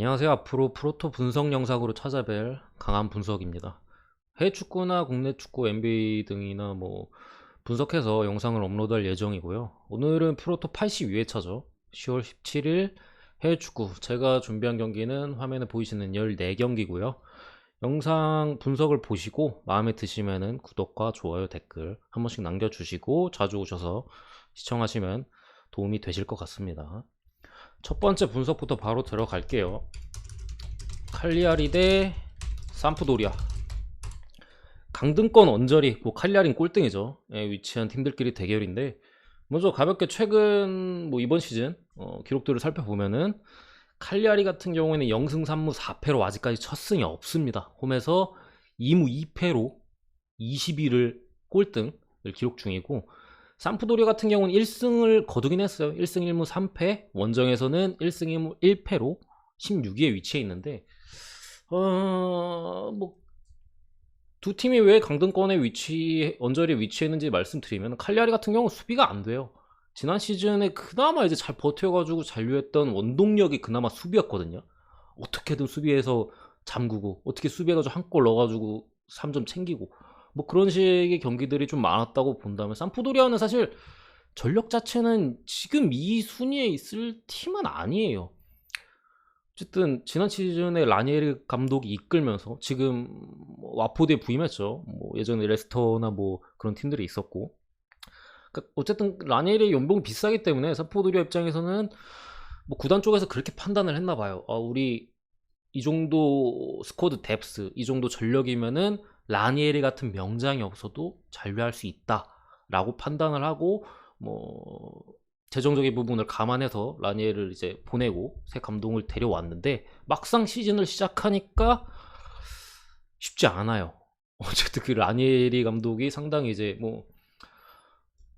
안녕하세요. 앞으로 프로토 분석 영상으로 찾아뵐 강한 분석입니다. 해외 축구나 국내 축구, NBA 등이나 분석해서 영상을 업로드할 예정이고요. 오늘은 프로토 82회차죠. 10월 17일 해외 축구. 제가 준비한 경기는 화면에 보이시는 14경기고요. 영상 분석을 보시고 마음에 드시면은 구독과 좋아요, 댓글 한 번씩 남겨주시고 자주 오셔서 시청하시면 도움이 되실 것 같습니다. 첫 번째 분석부터 바로 들어갈게요. 칼리아리 대 삼프도리아. 강등권 언저리, 칼리아린 꼴등이죠. 예, 위치한 팀들끼리 대결인데, 먼저 가볍게 최근 이번 시즌 기록들을 살펴보면은 칼리아리 같은 경우에는 0승 3무 4패로 아직까지 첫 승이 없습니다. 홈에서 2무 2패로 20위를 꼴등을 기록 중이고, 삼프도리아 같은 경우는 1승을 거두긴 했어요. 1승 1무 3패, 원정에서는 1승 1무 1패로 16위에 위치해 있는데, 두 팀이 왜 강등권에 언저리에 위치했는지 말씀드리면, 칼리아리 같은 경우는 수비가 안 돼요. 지난 시즌에 그나마 이제 잘 버텨가지고 잔류했던 원동력이 그나마 수비였거든요. 어떻게든 수비에서 잠그고, 어떻게 수비해가지고 한 골 넣어가지고 3점 챙기고, 그런 식의 경기들이 좀 많았다고 본다면, 삼프도리아는 사실 전력 자체는 지금 이 순위에 있을 팀은 아니에요. 어쨌든 지난 시즌에 라니에르 감독이 이끌면서 지금 와포드에 부임했죠. 예전에 레스터나 그런 팀들이 있었고, 그러니까 어쨌든 라니에르의 연봉이 비싸기 때문에 사포도리아 입장에서는 구단 쪽에서 그렇게 판단을 했나 봐요. 우리 이 정도 스쿼드 뎁스, 이 정도 전력이면은 라니에르 같은 명장이 없어도 잔류할 수 있다라고 판단을 하고, 뭐 재정적인 부분을 감안해서 라니에를 이제 보내고 새 감독을 데려왔는데, 막상 시즌을 시작하니까 쉽지 않아요. 어쨌든 그 라니에리 감독이 상당히 이제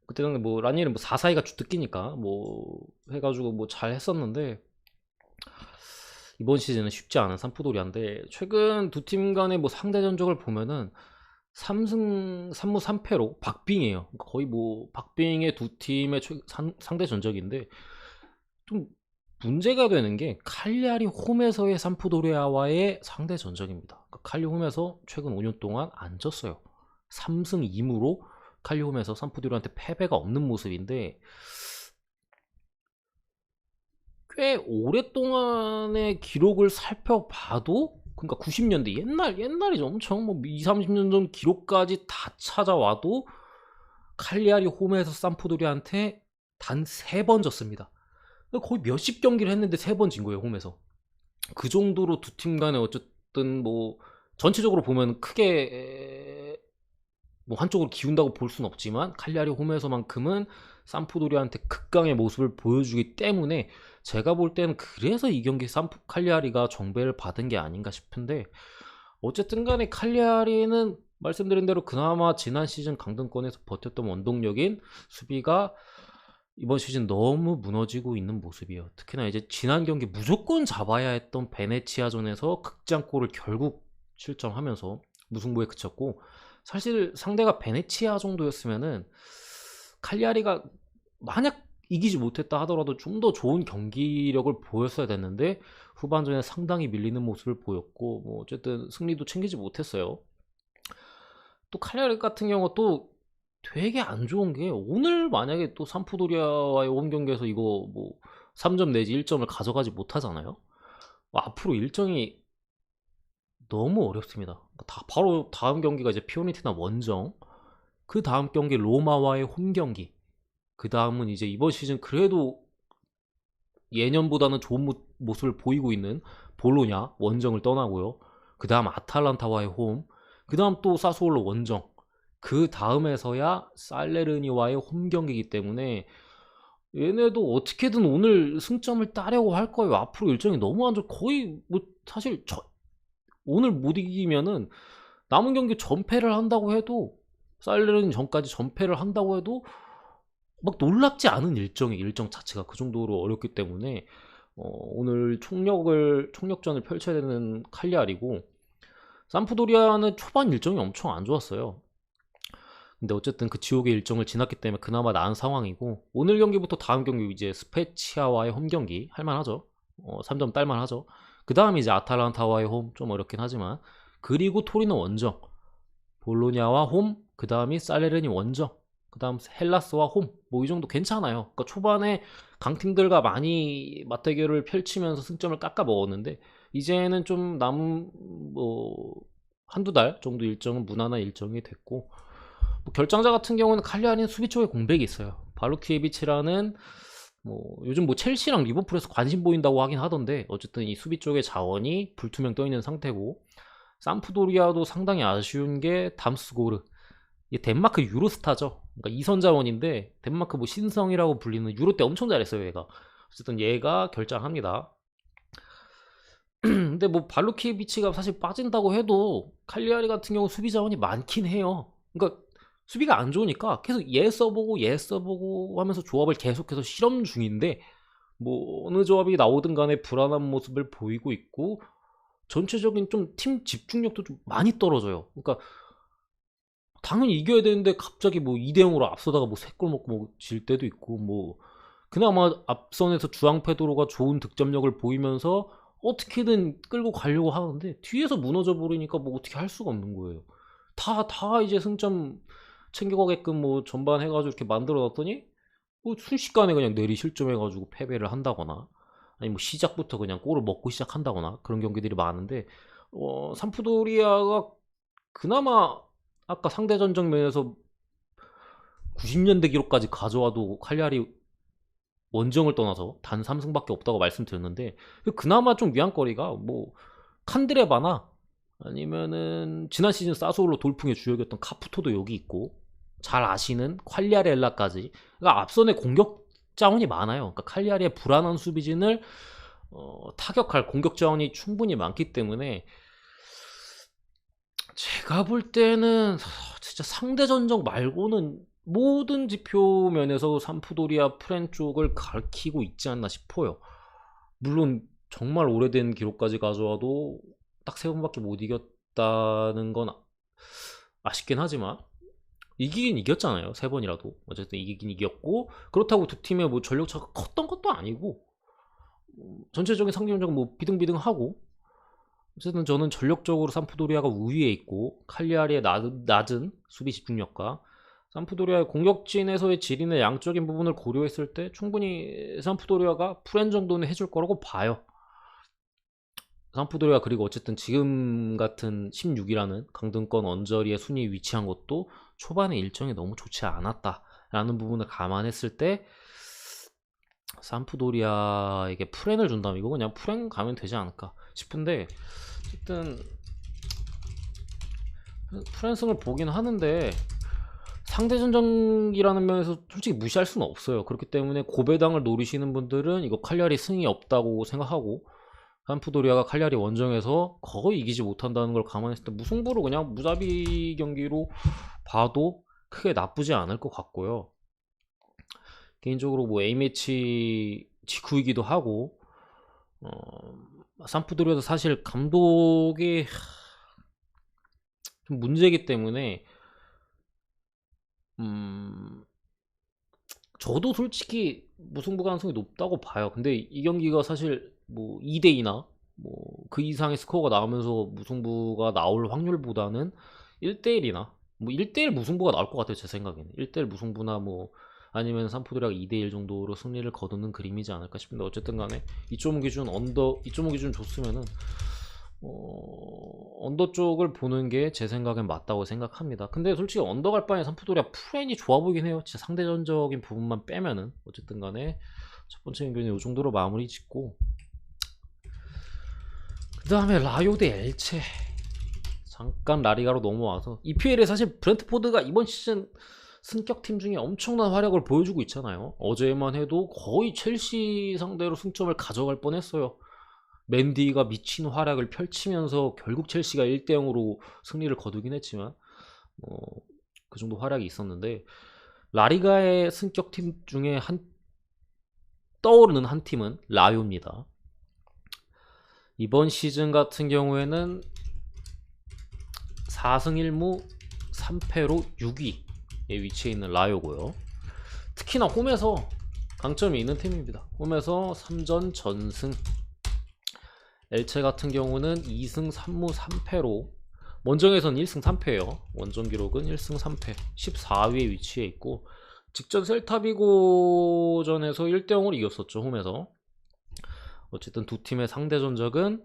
그때는 라니에리 4-4-2가 주특기니까 해가지고 잘 했었는데, 이번 시즌은 쉽지 않은 삼프도리아인데, 최근 두 팀 간의 상대 전적을 보면은 3승 3무 3패로 박빙이에요. 그러니까 거의 박빙의 두 팀의 상대 전적인데, 좀 문제가 되는 게 칼리아리 홈에서의 삼프도리아와의 상대 전적입니다. 그러니까 칼리 홈에서 최근 5년 동안 안 졌어요. 3승 2무로 칼리 홈에서 삼프도리아한테 패배가 없는 모습인데, 꽤 오랫동안의 기록을 살펴봐도, 그러니까 90년대 옛날이죠. 엄청 2, 30년 전 기록까지 다 찾아와도 칼리아리 홈에서 삼프도리아한테 단 3번 졌습니다. 거의 몇십 경기를 했는데 3번 진 거예요, 홈에서. 그 정도로 두 팀 간에 어쨌든 전체적으로 보면 크게 한쪽으로 기운다고 볼 수는 없지만, 칼리아리 홈에서만큼은 삼프도리아한테 극강의 모습을 보여주기 때문에 제가 볼 때는 그래서 이 경기 칼리아리가 정배를 받은 게 아닌가 싶은데, 어쨌든 간에 칼리아리는 말씀드린 대로 그나마 지난 시즌 강등권에서 버텼던 원동력인 수비가 이번 시즌 너무 무너지고 있는 모습이에요. 특히나 이제 지난 경기 무조건 잡아야 했던 베네치아전에서 극장골을 결국 실점하면서 무승부에 그쳤고, 사실 상대가 베네치아 정도였으면은 칼리아리가 만약 이기지 못했다 하더라도 좀 더 좋은 경기력을 보였어야 됐는데, 후반전에 상당히 밀리는 모습을 보였고, 어쨌든 승리도 챙기지 못했어요. 또 칼리아리 같은 경우 또 되게 안 좋은 게, 오늘 만약에 또 삼프도리아와의 홈 경기에서 이거 3점 내지 1점을 가져가지 못하잖아요. 앞으로 일정이 너무 어렵습니다. 바로 다음 경기가 이제 피오니티나 원정, 그 다음 경기 로마와의 홈 경기, 그 다음은 이제 이번 시즌 그래도 예년보다는 좋은 모습을 보이고 있는 볼로냐 원정을 떠나고요. 그 다음 아탈란타와의 홈, 그 다음 또 사수올로 원정, 그 다음에서야 살레르니와의 홈 경기이기 때문에 얘네도 어떻게든 오늘 승점을 따려고 할 거예요. 앞으로 일정이 너무 안 좋아. 거의 사실 오늘 못 이기면은 남은 경기 전패를 한다고 해도, 살레르니 전까지 전패를 한다고 해도 놀랍지 않은 일정 자체가 그 정도로 어렵기 때문에 오늘 총력전을 펼쳐야 되는 칼리아리고, 삼프도리아는 초반 일정이 엄청 안 좋았어요. 근데 어쨌든 그 지옥의 일정을 지났기 때문에 그나마 나은 상황이고, 오늘 경기부터 다음 경기 이제 스페치아와의 홈 경기 할만하죠. 3점 딸만하죠. 그 다음에 이제 아탈란타와의 홈, 좀 어렵긴 하지만, 그리고 토리노 원정, 볼로냐와 홈, 그 다음이 살레르니 원정, 그 다음 헬라스와 홈, 뭐 이 정도 괜찮아요. 그러니까 초반에 강팀들과 많이 맞대결을 펼치면서 승점을 깎아 먹었는데, 이제는 좀 남은 뭐 한두 달 정도 일정은 무난한 일정이 됐고, 뭐 결장자 같은 경우는 칼리아리는 수비 쪽에 공백이 있어요. 바루키에비치라는 뭐 요즘 뭐 첼시랑 리버풀에서 관심 보인다고 하긴 하던데, 어쨌든 이 수비 쪽의 자원이 불투명 떠 있는 상태고, 삼프도리아도 상당히 아쉬운 게 담스고르, 이게 덴마크 유로스타죠. 그러니까 이선 자원인데 덴마크 뭐 신성이라고 불리는, 유로 때 엄청 잘했어요 얘가. 어쨌든 얘가 결장합니다. 근데 뭐 발루키비치가 사실 빠진다고 해도 칼리아리 같은 경우 수비 자원이 많긴 해요. 그러니까 수비가 안 좋으니까 계속 얘 써보고 하면서 조합을 계속해서 실험 중인데, 뭐 어느 조합이 나오든 간에 불안한 모습을 보이고 있고, 전체적인 좀 팀 집중력도 좀 많이 떨어져요. 그러니까 당연히 이겨야 되는데 갑자기 뭐 2대 0으로 앞서다가 뭐 3골 먹고 뭐 질 때도 있고, 뭐 그나마 앞선에서 주앙 페드로가 좋은 득점력을 보이면서 어떻게든 끌고 가려고 하는데, 뒤에서 무너져 버리니까 뭐 어떻게 할 수가 없는 거예요. 다 이제 승점 챙겨가게끔 뭐 전반 해가지고 이렇게 만들어 놨더니, 뭐 순식간에 그냥 내리 실점해가지고 패배를 한다거나, 아니 뭐 시작부터 그냥 골을 먹고 시작한다거나, 그런 경기들이 많은데, 삼프도리아가 그나마 아까 상대 전적 면에서 90년대 기록까지 가져와도 칼리아리 원정을 떠나서 단 3승밖에 없다고 말씀드렸는데, 그나마 좀 위안거리가 뭐 칸드레바나 아니면은 지난 시즌 사소올로 돌풍의 주역이었던 카푸토도 여기 있고, 잘 아시는 콸리아렐라까지. 그러니까 앞선에 공격 자원이 많아요. 그러니까 칼리아리의 불안한 수비진을 타격할 공격 자원이 충분히 많기 때문에, 제가 볼 때는 진짜 상대 전적 말고는 모든 지표 면에서 삼프도리아 프렌 쪽을 가리키고 있지 않나 싶어요. 물론 정말 오래된 기록까지 가져와도 딱 3번밖에 못 이겼다는 건 아쉽긴 하지만, 이기긴 이겼잖아요. 3번이라도 어쨌든 이기긴 이겼고, 그렇다고 두 팀의 뭐 전력차가 컸던 것도 아니고, 전체적인 상대전적은 뭐 비등비등하고, 어쨌든 저는 전력적으로 삼프도리아가 우위에 있고, 칼리아리의 낮은 수비 집중력과 삼프도리아의 공격진에서의 질이나 양적인 부분을 고려했을 때 충분히 삼프도리아가 프렌 정도는 해줄 거라고 봐요. 삼프도리아, 그리고 어쨌든 지금 같은 16이라는 강등권 언저리의 순위에 위치한 것도 초반에 일정이 너무 좋지 않았다라는 부분을 감안했을 때, 삼프도리아에게 프렌을 준다면 이거 그냥 프렌 가면 되지 않을까 싶은데, 어쨌든 프렌승을 보긴 하는데 상대 전적이라는 면에서 솔직히 무시할 수는 없어요. 그렇기 때문에 고배당을 노리시는 분들은 이거 칼리아리 승이 없다고 생각하고, 삼프도리아가 칼리아리 원정에서 거의 이기지 못한다는 걸 감안했을 때 무승부로 그냥 무자비 경기로 봐도 크게 나쁘지 않을 것 같고요. 개인적으로 뭐 A매치 직후이기도 하고, 삼프도리아도 사실 감독이 좀 문제이기 때문에, 저도 솔직히 무승부 가능성이 높다고 봐요. 근데 이 경기가 사실 뭐 2대2나 뭐 그 이상의 스코어가 나오면서 무승부가 나올 확률보다는 1대1이나 뭐 1대1 무승부가 나올 것 같아요. 제 생각에는 1대1 무승부나 뭐 아니면 삼프도리아가 2대1 정도로 승리를 거두는 그림이지 않을까 싶은데, 어쨌든 간에 2.5 기준 줬으면은 언더 쪽을 보는 게 제 생각엔 맞다고 생각합니다. 근데 솔직히 언더 갈 바에 삼프도리아 프렌이 좋아 보이긴 해요. 진짜 상대전적인 부분만 빼면은. 어쨌든 간에 첫 번째 경기는 이 정도로 마무리 짓고, 그 다음에 라요 대 엘체. 잠깐 라리가로 넘어와서, EPL에 사실 브렌트포드가 이번 시즌 승격팀 중에 엄청난 활약을 보여주고 있잖아요. 어제만 해도 거의 첼시 상대로 승점을 가져갈 뻔했어요. 맨디가 미친 활약을 펼치면서 결국 첼시가 1대 0으로 승리를 거두긴 했지만, 그 정도 활약이 있었는데, 라리가의 승격팀 중에 떠오르는 한 팀은 라요입니다. 이번 시즌 같은 경우에는 4승 1무 3패로 6위에 위치해 있는 라요고요. 특히나 홈에서 강점이 있는 팀입니다. 홈에서 3전 전승, 엘체 같은 경우는 2승 3무 3패로 원정에서는 1승 3패예요. 원정 기록은 1승 3패 14위에 위치해 있고 직전 셀타비고전에서 1대0으로 이겼었죠. 홈에서. 어쨌든 두 팀의 상대 전적은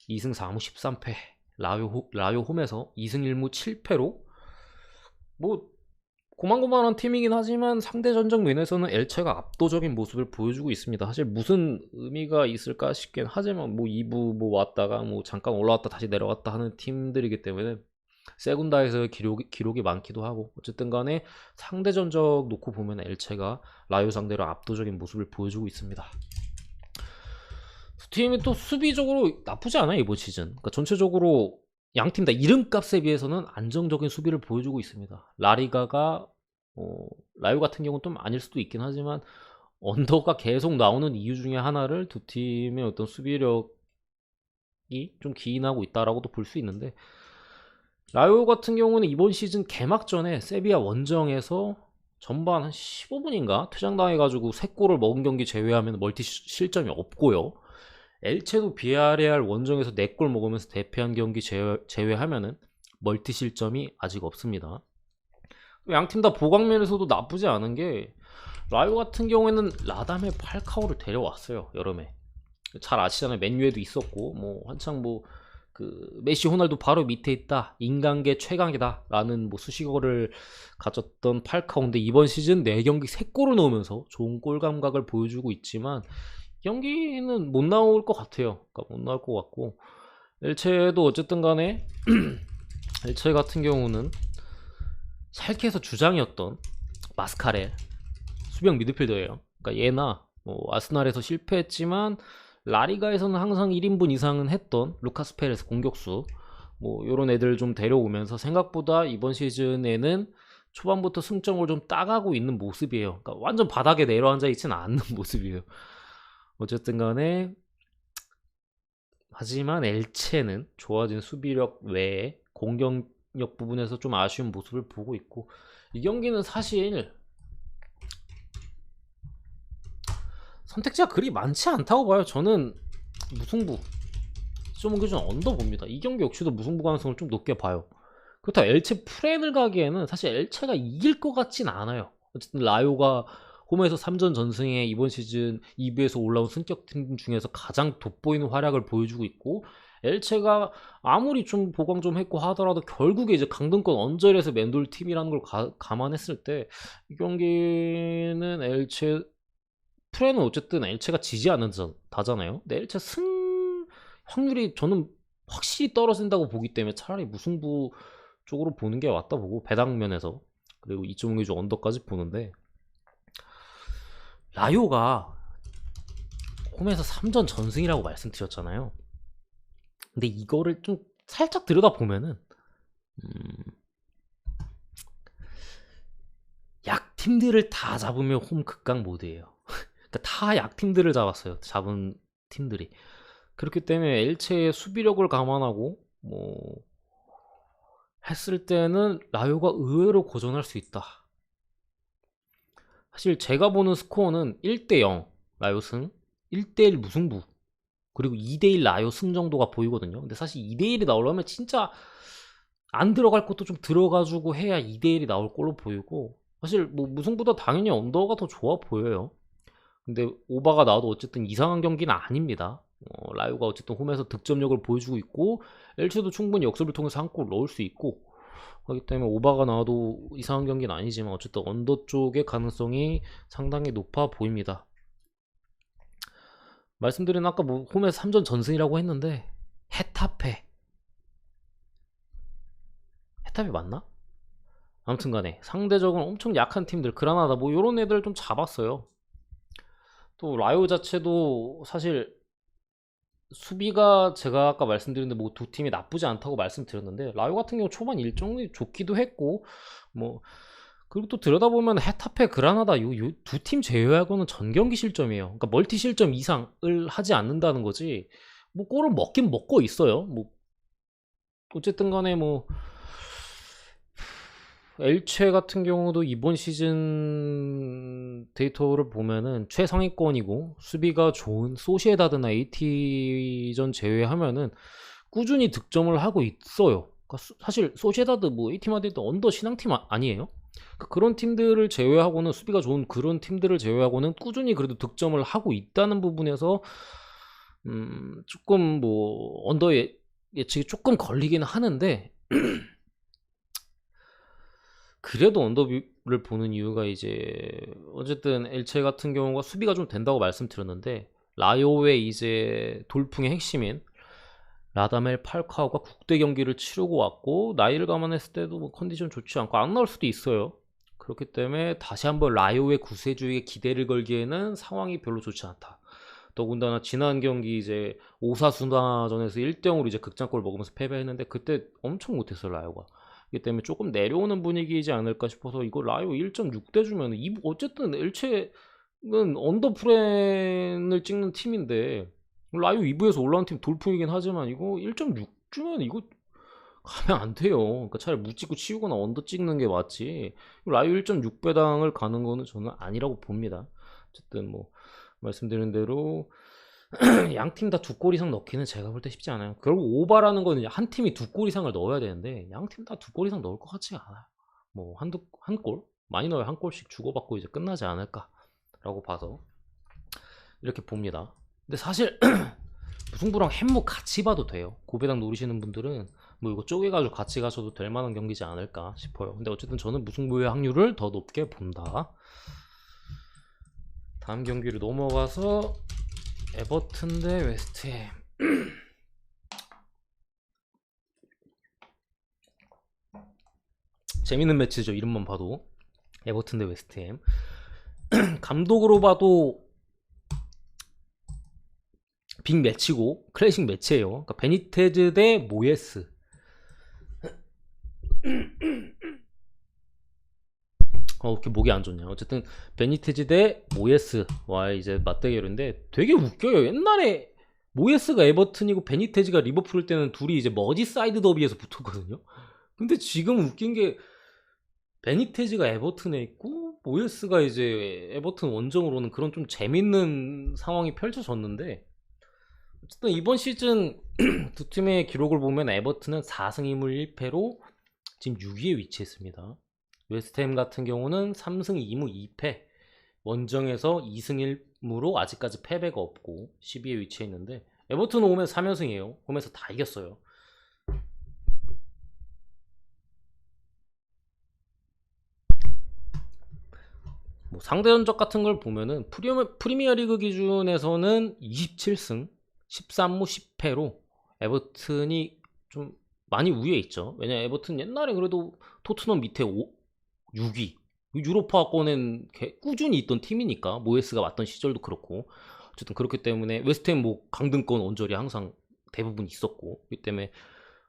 2승 4무 13패 라요 홈에서 2승 1무 7패로 뭐 고만고만한 팀이긴 하지만 상대 전적 면에서는 엘체가 압도적인 모습을 보여주고 있습니다. 사실 무슨 의미가 있을까 싶긴 하지만 뭐 2부 뭐 왔다가 뭐 잠깐 올라왔다 다시 내려갔다 하는 팀들이기 때문에 세군다에서 기록이 많기도 하고 어쨌든 간에 상대 전적 놓고 보면 엘체가 라요 상대로 압도적인 모습을 보여주고 있습니다. 두 팀이 또 수비적으로 나쁘지 않아요 이번 시즌. 그러니까 전체적으로 양팀 다 이름값에 비해서는 안정적인 수비를 보여주고 있습니다. 라리가가 라요 같은 경우는 좀 아닐 수도 있긴 하지만 언더가 계속 나오는 이유 중에 하나를 두 팀의 어떤 수비력이 좀 기인하고 있다라고도 볼 수 있는데 라요 같은 경우는 이번 시즌 개막 전에 세비야 원정에서 전반 한 15분인가 퇴장당해가지고 3골을 먹은 경기 제외하면 멀티 실점이 없고요. 엘체도 비아레알 원정에서 4골 먹으면서 대패한 경기 제외하면은 멀티 실점이 아직 없습니다. 양팀 다 보강면에서도 나쁘지 않은 게 라요 같은 경우에는 라담의 팔카오를 데려왔어요. 여름에. 잘 아시잖아요. 맨유에도 있었고 뭐 한창 뭐 그 메시 호날두 바로 밑에 있다. 인간계 최강이다. 라는 뭐 수식어를 가졌던 팔카오인데 이번 시즌 4경기 3골을 넣으면서 좋은 골 감각을 보여주고 있지만 경기는 못 나올 것 같아요. 그러니까 못 나올 것 같고 엘체도 어쨌든 간에 엘체 같은 경우는 샬케에서 주장이었던 마스카렐 수비형 미드필더예요. 그러니까 얘나 뭐 아스날에서 실패했지만 라리가에서는 항상 1인분 이상은 했던 루카스 페레스 공격수 뭐 요런 애들 좀 데려오면서 생각보다 이번 시즌에는 초반부터 승점을 좀 따가고 있는 모습이에요. 그러니까 완전 바닥에 내려앉아 있지는 않는 모습이에요. 어쨌든 간에 하지만 엘체는 좋아진 수비력 외에 공격력 부분에서 좀 아쉬운 모습을 보고 있고 이 경기는 사실 선택지가 그리 많지 않다고 봐요. 저는 무승부 좀 기준 언더 봅니다. 이 경기 역시도 무승부 가능성을 좀 높게 봐요. 그렇다고 엘체 프렌을 가기에는 사실 엘체가 이길 것 같진 않아요. 어쨌든 라요가 홈에서 3전 전승에 이번 시즌 2부에서 올라온 승격팀 중에서 가장 돋보이는 활약을 보여주고 있고 엘체가 아무리 좀 보강 좀 했고 하더라도 결국에 이제 강등권 언저리에서 맴돌 팀이라는 걸 감안했을 때 이 경기는 엘체 프레는 어쨌든 엘체가 지지 않는다잖아요. 근데 엘체 승 확률이 저는 확실히 떨어진다고 보기 때문에 차라리 무승부 쪽으로 보는 게 맞다 보고 배당면에서 그리고 2.5주 언더까지 보는데 라요가 홈에서 3전 전승이라고 말씀드렸잖아요. 근데 이거를 좀 살짝 들여다보면은 약팀들을 다 잡으면 홈 극강 모드예요. 그러니까 다 약팀들을 잡았어요. 잡은 팀들이. 그렇기 때문에 엘체의 수비력을 감안하고 뭐 했을 때는 라요가 의외로 고전할 수 있다. 사실 제가 보는 스코어는 1대0 라요 승, 1대1 무승부, 그리고 2대1 라요 승 정도가 보이거든요. 근데 사실 2대1이 나오려면 진짜 안 들어갈 것도 좀 들어가지고 해야 2대1이 나올 걸로 보이고 사실 뭐 무승부보다 당연히 언더가 더 좋아 보여요. 근데 오바가 나와도 어쨌든 이상한 경기는 아닙니다. 라요가 어쨌든 홈에서 득점력을 보여주고 있고 엘체도 충분히 역습을 통해서 한 골 넣을 수 있고 그렇기 때문에 오바가 나와도 이상한 경기는 아니지만 어쨌든 언더 쪽의 가능성이 상당히 높아 보입니다. 말씀드린 아까 뭐 홈에서 3전 전승이라고 했는데 헤타페 맞나? 아무튼 간에 상대적으로 엄청 약한 팀들 그라나다 뭐 요런 애들 좀 잡았어요. 또 라요 자체도 사실 수비가 제가 아까 말씀드렸는데 뭐 두 팀이 나쁘지 않다고 말씀드렸는데 라요 같은 경우 초반 일정이 좋기도 했고 뭐 그리고 또 들여다보면 헤타페 그라나다 요 두 팀 제외하고는 전 경기 실점이에요. 그러니까 멀티 실점 이상을 하지 않는다는 거지 뭐 골을 먹긴 먹고 있어요. 뭐 어쨌든 간에 뭐 엘체 같은 경우도 이번 시즌 데이터를 보면은 최상위권이고 수비가 좋은 소시에다드나 AT전 제외하면은 꾸준히 득점을 하고 있어요. 그러니까 사실 소시에다드 뭐 AT 마드리드 언더 신앙팀 아니에요? 그러니까 그런 팀들을 제외하고는 수비가 좋은 그런 팀들을 제외하고는 꾸준히 그래도 득점을 하고 있다는 부분에서 조금 뭐 언더 예측이 조금 걸리기는 하는데 그래도 언더뷰를 보는 이유가 이제 어쨌든 엘체 같은 경우가 수비가 좀 된다고 말씀드렸는데 라요의 이제 돌풍의 핵심인 라다멜 팔카오가 국대 경기를 치르고 왔고 나이를 감안했을 때도 뭐 컨디션 좋지 않고 안 나올 수도 있어요. 그렇기 때문에 다시 한번 라요의 구세주에게 기대를 걸기에는 상황이 별로 좋지 않다. 더군다나 지난 경기 이제 오사수나전에서 1대0으로 이제 극장골 먹으면서 패배했는데 그때 엄청 못했어요 라요가. 그렇기 때문에 조금 내려오는 분위기이지 않을까 싶어서 이거 라요 1.6대 주면 어쨌든 엘체는 언더프렌을 찍는 팀인데 라요 2부에서 올라온 팀 돌풍이긴 하지만 이거 1.6 주면 이거 가면 안 돼요. 그러니까 차라리 무 찍고 치우거나 언더 찍는 게 맞지. 라요 1.6배당을 가는 거는 저는 아니라고 봅니다. 어쨌든 뭐 말씀드린 대로 양 팀 다 2골 이상 넣기는 제가 볼 때 쉽지 않아요. 결국 오바라는 거는 한 팀이 2골 이상을 넣어야 되는데 양 팀 다 2골 이상 넣을 것 같지 않아요. 뭐 한 골? 많이 넣어야 한 골씩 주고받고 이제 끝나지 않을까라고 봐서 이렇게 봅니다. 근데 사실 무승부랑 햄무 같이 봐도 돼요. 고배당 노리시는 분들은 뭐 이거 쪼개가지고 같이 가셔도 될 만한 경기지 않을까 싶어요. 근데 어쨌든 저는 무승부의 확률을 더 높게 본다. 다음 경기로 넘어가서 에버튼 대 웨스트햄. 재밌는 매치죠. 이름만 봐도. 에버튼 대 웨스트햄. 감독으로 봐도 빅 매치고 클래식 매치예요. 그러니까 베니테즈 대 모예스. 이렇게 목이 안 좋냐. 어쨌든 베니테즈 대 모예스와의 이제 맞대결인데 되게 웃겨요. 옛날에 모예스가 에버튼이고 베니테즈가 리버풀 때는 둘이 이제 머지사이드 더비에서 붙었거든요. 근데 지금 웃긴 게 베니테즈가 에버튼에 있고 모예스가 이제 에버튼 원정으로는 그런 좀 재밌는 상황이 펼쳐졌는데 어쨌든 이번 시즌 두 팀의 기록을 보면 에버튼은 4승 2무 1패로 지금 6위에 위치했습니다. 웨스트햄 같은 경우는 3승 2무 2패 원정에서 2승 1무로 아직까지 패배가 없고 10위에 위치해 있는데 에버튼 오면 3연승이에요. 홈에서 다 이겼어요. 뭐 상대 전적 같은 걸 보면은 프리미어리그 기준에서는 27승 13무 10패로 에버튼이 좀 많이 우위에 있죠. 왜냐 에버튼 옛날에 그래도 토트넘 밑에 6위 유로파권엔 꾸준히 있던 팀이니까 모예스가 왔던 시절도 그렇고 어쨌든 그렇기 때문에 웨스트햄 뭐 강등권 언저리 항상 대부분 있었고 그렇기 때문에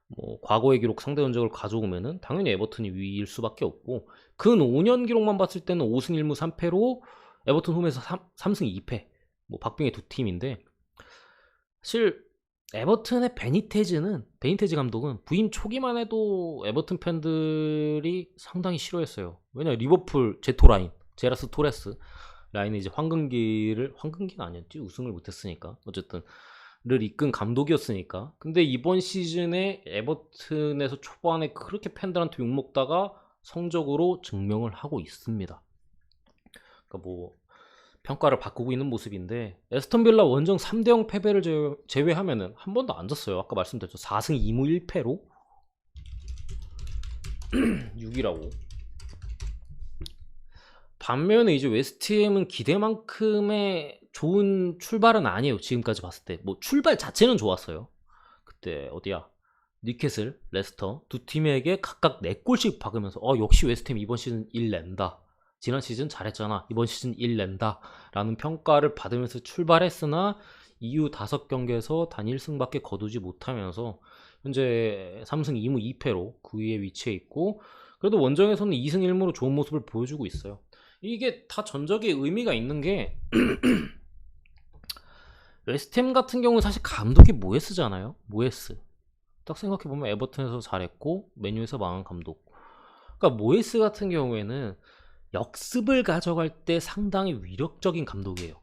뭐 과거의 기록 상대 전적을 가져오면은 당연히 에버튼이 위일 수밖에 없고 근 5년 기록만 봤을 때는 5승 1무 3패로 에버튼 홈에서 3승 2패 뭐 박빙의 두 팀인데 사실 에버튼의 베니테즈 감독은 부임 초기만 해도 에버튼 팬들이 상당히 싫어했어요. 왜냐 리버풀 제토 라인 제라스 토레스 라인이 이제 황금기는 아니었지 우승을 못했으니까 어쨌든 를 이끈 감독이었으니까. 근데 이번 시즌에 에버튼에서 초반에 그렇게 팬들한테 욕먹다가 성적으로 증명을 하고 있습니다. 그러니까 뭐 평가를 바꾸고 있는 모습인데 에스턴 빌라 원정 3대0 패배를 제외하면은 한 번도 안 졌어요. 아까 말씀드렸죠. 4승 2무 1패로 6위라고. 반면에 이제 웨스트햄은 기대만큼의 좋은 출발은 아니에요. 지금까지 봤을 때. 뭐 출발 자체는 좋았어요. 그때 어디야? 뉴캐슬, 레스터 두 팀에게 각각 4골씩 박으면서 역시 웨스트햄 이번 시즌 1 낸다. 지난 시즌 잘했잖아. 이번 시즌 1 낸다. 라는 평가를 받으면서 출발했으나 이후 5경기에서 단 1승밖에 거두지 못하면서 현재 3승 2무 2패로 9위에 위치해 있고 그래도 원정에서는 2승 1무로 좋은 모습을 보여주고 있어요. 이게 다 전적에 의미가 있는 게 웨스트햄 같은 경우는 사실 감독이 모예스잖아요. 모예스 딱 생각해보면 에버튼에서 잘했고 메뉴에서 망한 감독 그러니까 모예스 같은 경우에는 역습을 가져갈 때 상당히 위력적인 감독이에요.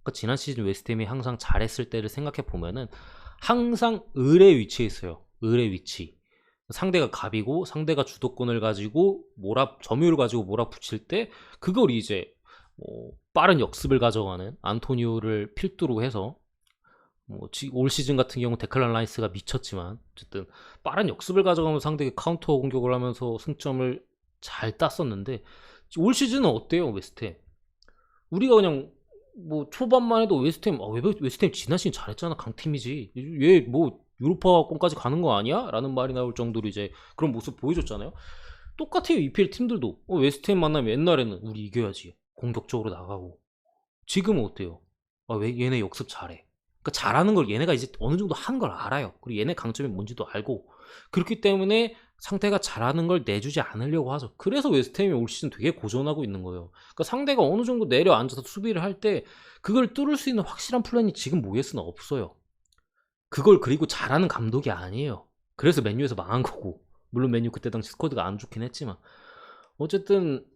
그러니까 지난 시즌 웨스트햄이 항상 잘했을 때를 생각해 보면은 항상 을의 위치에 있어요. 을의 위치. 상대가 갑이고 상대가 주도권을 가지고 점유를 가지고 몰아붙일 때 그걸 이제 빠른 역습을 가져가는 안토니오를 필두로 해서 올 시즌 같은 경우 데클란 라이스가 미쳤지만 어쨌든 빠른 역습을 가져가면서 상대에게 카운터 공격을 하면서 승점을 잘 땄었는데 올 시즌은 어때요 웨스트햄? 우리가 그냥 초반만 해도 웨스트햄 웨스트햄 지난 시즌 잘했잖아 강팀이지 얘 유로파권까지 가는 거 아니야? 라는 말이 나올 정도로 이제 그런 모습 보여줬잖아요. 똑같아요 EPL 팀들도 웨스트햄 만나면 옛날에는 우리 이겨야지 공격적으로 나가고 지금은 어때요? 왜 얘네 역습 잘해? 그러니까 잘하는 걸 얘네가 이제 어느 정도 하는 걸 알아요. 그리고 얘네 강점이 뭔지도 알고 그렇기 때문에 상대가 잘하는 걸 내주지 않으려고 하죠. 그래서 웨스트햄이 올 시즌 되게 고전하고 있는 거예요. 그러니까 상대가 어느 정도 내려앉아서 수비를 할 때 그걸 뚫을 수 있는 확실한 플랜이 지금 모예스는 없어요. 그걸 그리고 잘하는 감독이 아니에요. 그래서 맨유에서 망한 거고 물론 맨유 그때 당시 스쿼드가 안 좋긴 했지만 어쨌든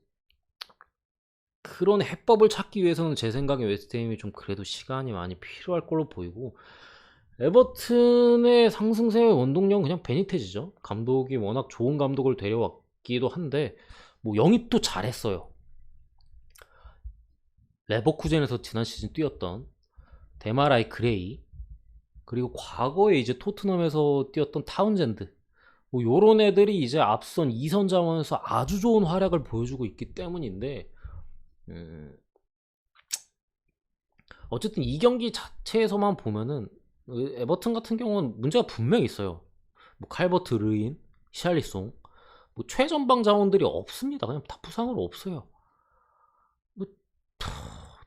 그런 해법을 찾기 위해서는 제 생각에 웨스트햄이 좀 그래도 시간이 많이 필요할 걸로 보이고 에버튼의 상승세의 원동력은 그냥 베니테즈죠. 감독이 워낙 좋은 감독을 데려왔기도 한데 영입도 잘했어요. 레버쿠젠에서 지난 시즌 뛰었던 데마라이 그레이 그리고 과거에 이제 토트넘에서 뛰었던 타운젠드 요런 애들이 이제 앞선 2선 자원에서 아주 좋은 활약을 보여주고 있기 때문인데 어쨌든 이 경기 자체에서만 보면은 에버튼 같은 경우는 문제가 분명히 있어요. 칼버트 르인, 히샬리송 최전방 자원들이 없습니다. 그냥 다 부상으로 없어요.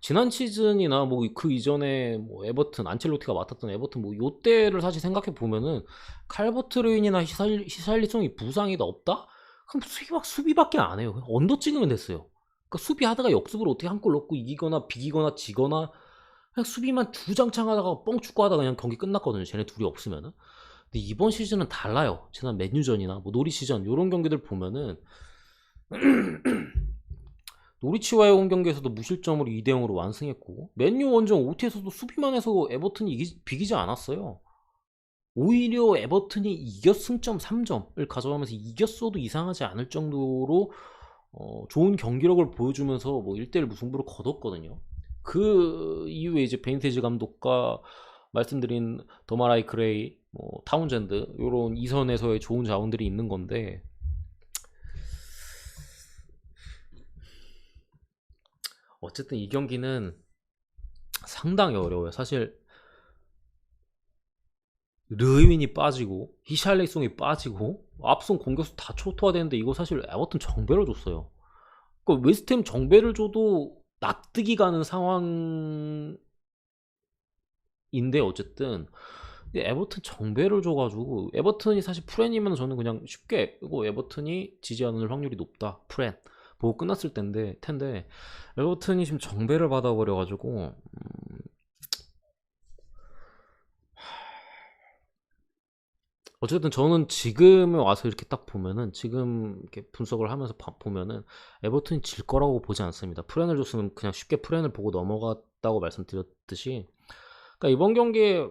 지난 시즌이나 그 이전에 에버튼 안첼로티가 맡았던 에버튼 요때를 사실 생각해 보면은 칼버트 르인이나 히샬리송이 부상이 없다? 그럼 수비밖에 안 해요. 언더 찍으면 됐어요. 그러니까 수비하다가 역습으로 어떻게 한 골 넣고 이기거나 비기거나 지거나 그냥 수비만 주장창 하다가 뻥축구 하다가 그냥 경기 끝났거든요. 쟤네 둘이 없으면은. 근데 이번 시즌은 달라요. 지난 맨유전이나 노리시전 요런 경기들 보면은 노리치와의 홈 경기에서도 무실점으로 2대0으로 완승했고 맨유 원정 OT에서도 수비만 해서 에버튼이 비기지 않았어요. 오히려 에버튼이 승점 3점을 가져가면서 이겼어도 이상하지 않을 정도로 좋은 경기력을 보여주면서 1대1 무승부를 거뒀거든요. 그 이후에 이제 베니테즈 감독과 말씀드린 더마라이 그레이, 타운젠드 요런 2선에서의 좋은 자원들이 있는 건데 어쨌든 이 경기는 상당히 어려워요. 사실 르윈이 빠지고 히샬리송이 빠지고 앞선 공격수 다 초토화되는데 이거 사실 에버튼 정배를 줬어요. 그러니까 웨스트햄 정배를 줘도 납득이 가는 상황인데 어쨌든 에버튼 정배를 줘가지고 에버튼이 사실 프렌이면 저는 그냥 쉽게 이거 에버튼이 지지 않을 확률이 높다 프렌 보고 끝났을 텐데 에버튼이 지금 정배를 받아버려가지고 어쨌든 저는 지금에 와서 이렇게 딱 보면은 지금 이렇게 분석을 하면서 보면은 에버튼이 질 거라고 보지 않습니다. 프렌을 줬으면 그냥 쉽게 프렌을 보고 넘어갔다고 말씀드렸듯이 그러니까 이번 경기에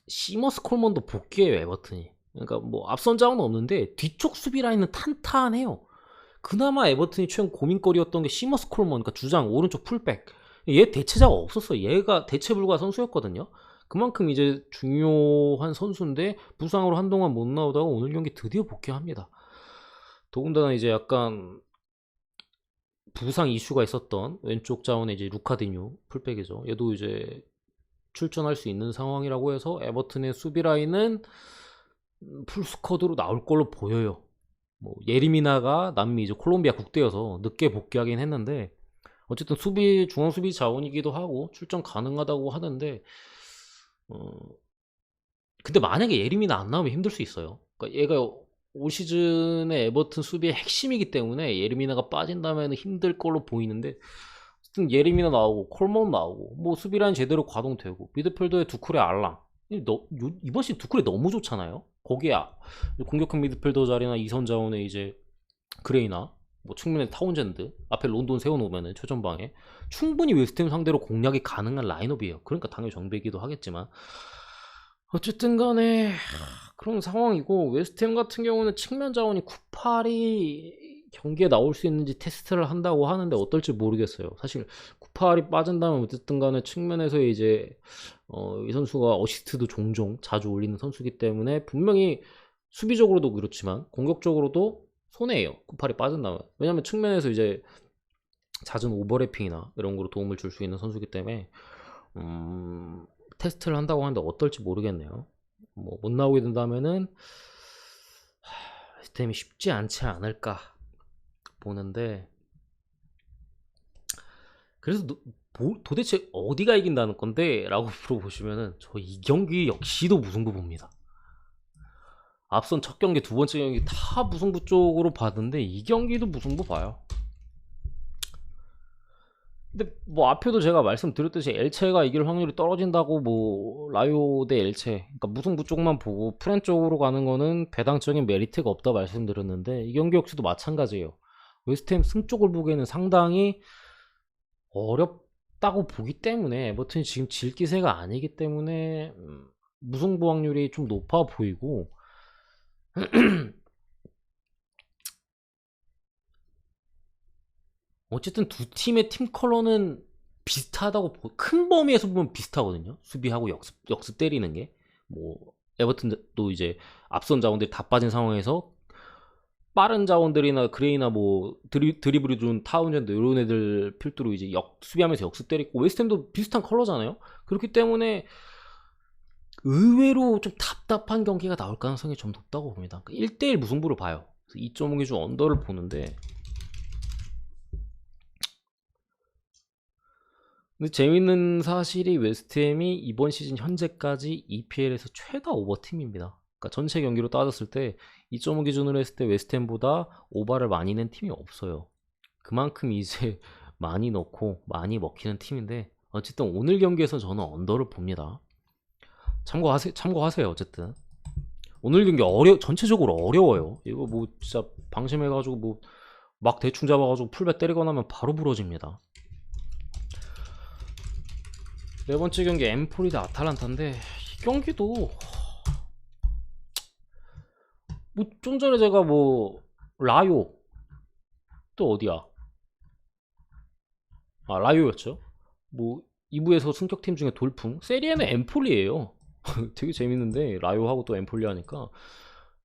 시머스 콜먼도 복귀해요 에버튼이. 그러니까 앞선 자원은 없는데 뒤쪽 수비 라인은 탄탄해요. 그나마 에버튼이 최근 고민거리였던 게 시머스 콜먼 그러니까 주장 오른쪽 풀백 얘 대체자가 없었어. 얘가 대체 불가 선수였거든요. 그만큼 이제 중요한 선수인데 부상으로 한동안 못 나오다가 오늘 경기 드디어 복귀합니다. 더군다나 이제 약간 부상 이슈가 있었던 왼쪽 자원에 이제 루카디뉴 풀백이죠. 얘도 이제 출전할 수 있는 상황이라고 해서 에버튼의 수비 라인은 풀스쿼드로 나올 걸로 보여요. 예리미나가 남미 이제 콜롬비아 국대여서 늦게 복귀하긴 했는데 어쨌든 중앙 수비 자원이기도 하고 출전 가능하다고 하는데 근데 만약에 예리미나 안 나오면 힘들 수 있어요. 그러니까 얘가 올 시즌에 에버튼 수비의 핵심이기 때문에 예리미나가 빠진다면 힘들 걸로 보이는데 예리미나 나오고 콜먼 나오고 수비라인 제대로 가동되고 미드필더에 두쿠레 알랑 이번 시즌 두쿠레 너무 좋잖아요. 거기에 공격형 미드필더 자리나 이선 자원에 이제 그레이나 뭐 측면에 타운젠드 앞에 론돈 세워놓으면은 최전방에 충분히 웨스트햄 상대로 공략이 가능한 라인업이에요. 그러니까 당연히 정배기도 하겠지만 어쨌든 간에 그런 상황이고, 웨스트햄 같은 경우는 측면 자원이 쿠팔이 경기에 나올 수 있는지 테스트를 한다고 하는데 어떨지 모르겠어요. 사실 쿠팔이 빠진다면 어쨌든 간에 측면에서 이제 이 선수가 어시스트도 종종 자주 올리는 선수이기 때문에 분명히 수비적으로도 그렇지만 공격적으로도 손해예요. 쿠팔이 빠진다면. 왜냐면 측면에서 이제 잦은 오버래핑이나 이런 거로 도움을 줄 수 있는 선수이기 때문에 테스트를 한다고 하는데 어떨지 모르겠네요. 뭐 못 나오게 된다면은 시스템이 쉽지 않지 않을까 보는데, 그래서 도대체 어디가 이긴다는 건데? 라고 물어보시면은 저 이 경기 역시도 무승부 봅니다. 앞선 첫 경기, 두 번째 경기 다 무승부 쪽으로 봤는데 이 경기도 무승부 봐요. 근데 뭐 앞에도 제가 말씀드렸듯이 엘체가 이길 확률이 떨어진다고, 뭐 라요 대 엘체, 그러니까 무승부 쪽만 보고 프렌 쪽으로 가는 거는 배당적인 메리트가 없다 말씀드렸는데, 이 경기 역시도 마찬가지예요. 웨스트햄 승 쪽을 보기에는 상당히 어렵다고 보기 때문에, 에버튼이 지금 질 기세가 아니기 때문에 무승부 확률이 좀 높아 보이고 어쨌든 두 팀의 팀 컬러는 비슷하다고 큰 범위에서 보면 비슷하거든요. 수비하고 역습 때리는 게. 뭐 에버튼도 이제 앞선 자원들이 다 빠진 상황에서 빠른 자원들이나 그레이나 뭐 드리블이 준 타운젠드 이런 애들 필두로 이제 수비하면서 역습 때리고, 웨스트햄도 비슷한 컬러잖아요. 그렇기 때문에 의외로 좀 답답한 경기가 나올 가능성이 좀 높다고 봅니다. 1대1 무승부를 봐요. 2.5 기준 언더를 보는데, 근데 재밌는 사실이 웨스트햄이 이번 시즌 현재까지 EPL에서 최다 오버팀입니다. 그러니까 전체 경기로 따졌을 때 2.5 기준으로 했을 때 웨스트햄보다 오버를 많이 낸 팀이 없어요. 그만큼 이제 많이 넣고 많이 먹히는 팀인데, 어쨌든 오늘 경기에서 저는 언더를 봅니다. 참고하세요. 어쨌든 오늘 경기 전체적으로 어려워요. 이거 뭐 진짜 방심해가지고 뭐 막 대충 잡아가지고 풀백 때리거나 하면 바로 부러집니다. 네 번째 경기 엠폴리 대 아탈란타인데, 이 경기도 뭐 좀 전에 제가 뭐 라요, 또 어디야, 라요였죠. 뭐 2부에서 승격팀 중에 돌풍, 세리에는 엠폴리예요. 되게 재밌는데 라요하고 또 엠폴리 하니까.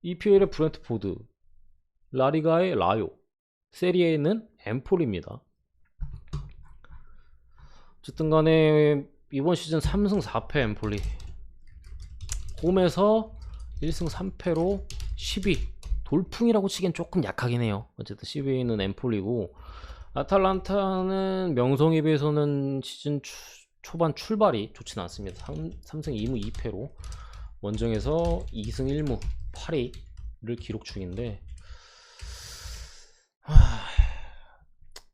EPL의 브렌트포드, 라리가의 라요, 세리에는 엠폴리입니다. 어쨌든 간에 이번 시즌 3승 4패 엠폴리, 홈에서 1승 3패로 10위. 돌풍이라고 치기엔 조금 약하긴 해요. 어쨌든 10위는 엠폴리고, 아탈란타는 명성에 비해서는 시즌 초반 출발이 좋진 않습니다. 3승 2무 2패로 원정에서 2승 1무 8위를 기록 중인데,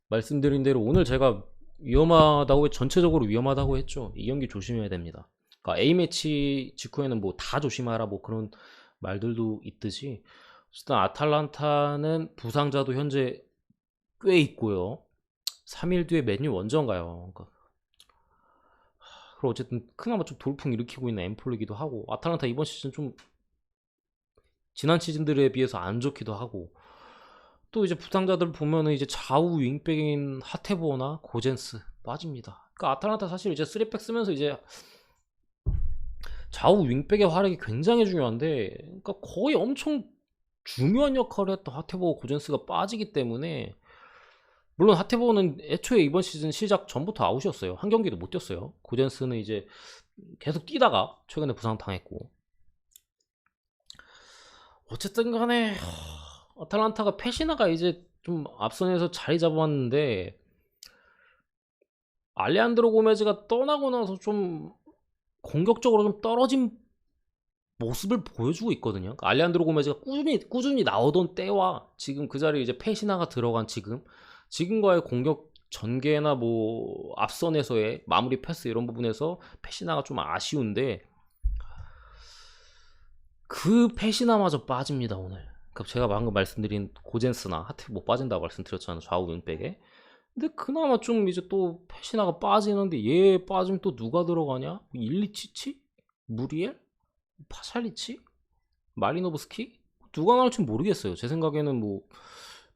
말씀드린 대로 오늘 제가 위험하다고, 전체적으로 위험하다고 했죠. 이 경기 조심해야 됩니다. 그러니까 A매치 직후에는 뭐 다 조심하라 뭐 그런 말들도 있듯이, 어쨌든 아탈란타는 부상자도 현재 꽤 있고요. 3일 뒤에 맨유 원정 가요. 그러니까 그리고 어쨌든 그나마 좀 돌풍 일으키고 있는 엠폴리기도 하고, 아탈란타 이번 시즌 좀 지난 시즌들에 비해서 안 좋기도 하고, 또 이제 부상자들 보면은 이제 좌우 윙백인 하테보어나 고젠스 빠집니다. 그러니까 아탈란타 사실 이제 3백 쓰면서 이제 좌우 윙백의 활약이 굉장히 중요한데, 그러니까 거의 엄청 중요한 역할을 했던 하테보어 고젠스가 빠지기 때문에, 물론 하테보어는 애초에 이번 시즌 시작 전부터 아웃이었어요. 한 경기도 못 뛰었어요. 고젠스는 이제 계속 뛰다가 최근에 부상 당했고, 어쨌든 간에 아탈란타가 페시나가 이제 좀 앞선에서 자리 잡았는데, 알레한드로 고메즈가 떠나고 나서 좀 공격적으로 좀 떨어진 모습을 보여주고 있거든요. 그러니까 알레한드로 고메즈가 꾸준히 나오던 때와 지금 그 자리에 이제 페시나가 들어간 지금과의 공격 전개나 뭐 앞선에서의 마무리 패스 이런 부분에서 페시나가 좀 아쉬운데, 그 그 페시나마저 빠집니다 오늘. 그러니까 제가 방금 말씀드린 고젠스나 하트 못 빠진다고 말씀드렸잖아요, 좌우 윙백에. 근데 그나마 좀 이제 또 페시나가 빠지는데, 얘 빠지면 또 누가 들어가냐? 일리치치? 무리엘? 파샬리치? 마리노브스키? 누가 나올지 모르겠어요. 제 생각에는 뭐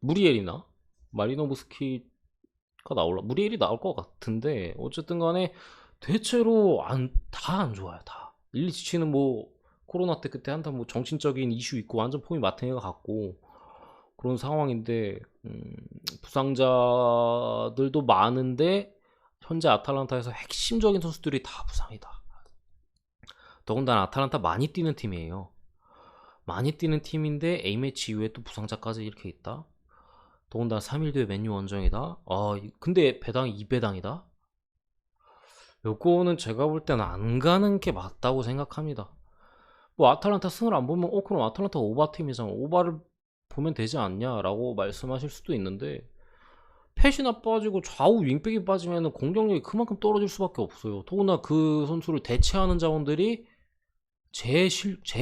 무리엘이나 마리노브스키가 나올라. 무리엘이 나올 것 같은데, 어쨌든 간에 대체로 다 안 좋아요. 다. 일리치치는 뭐 코로나 때 그때 한참 뭐 정신적인 이슈 있고 완전 폼이 마탱이가 같고 그런 상황인데, 부상자들도 많은데 현재 아탈란타에서 핵심적인 선수들이 다 부상이다. 더군다나 아탈란타 많이 뛰는 팀이에요. 많이 뛰는 팀인데 A매치 이후에 또 부상자까지 이렇게 있다. 더군다나 3일 뒤에 맨유 원정이다. 근데 배당이 2배당이다. 요거는 제가 볼 때는 안 가는 게 맞다고 생각합니다. 뭐 아탈란타 승을 안 보면 그럼 아탈란타가 오바팀이잖아, 오바를 보면 되지 않냐라고 말씀하실 수도 있는데, 펫이나 빠지고 좌우 윙백이 빠지면 공격력이 그만큼 떨어질 수밖에 없어요. 더구나 그 선수를 대체하는 자원들이 제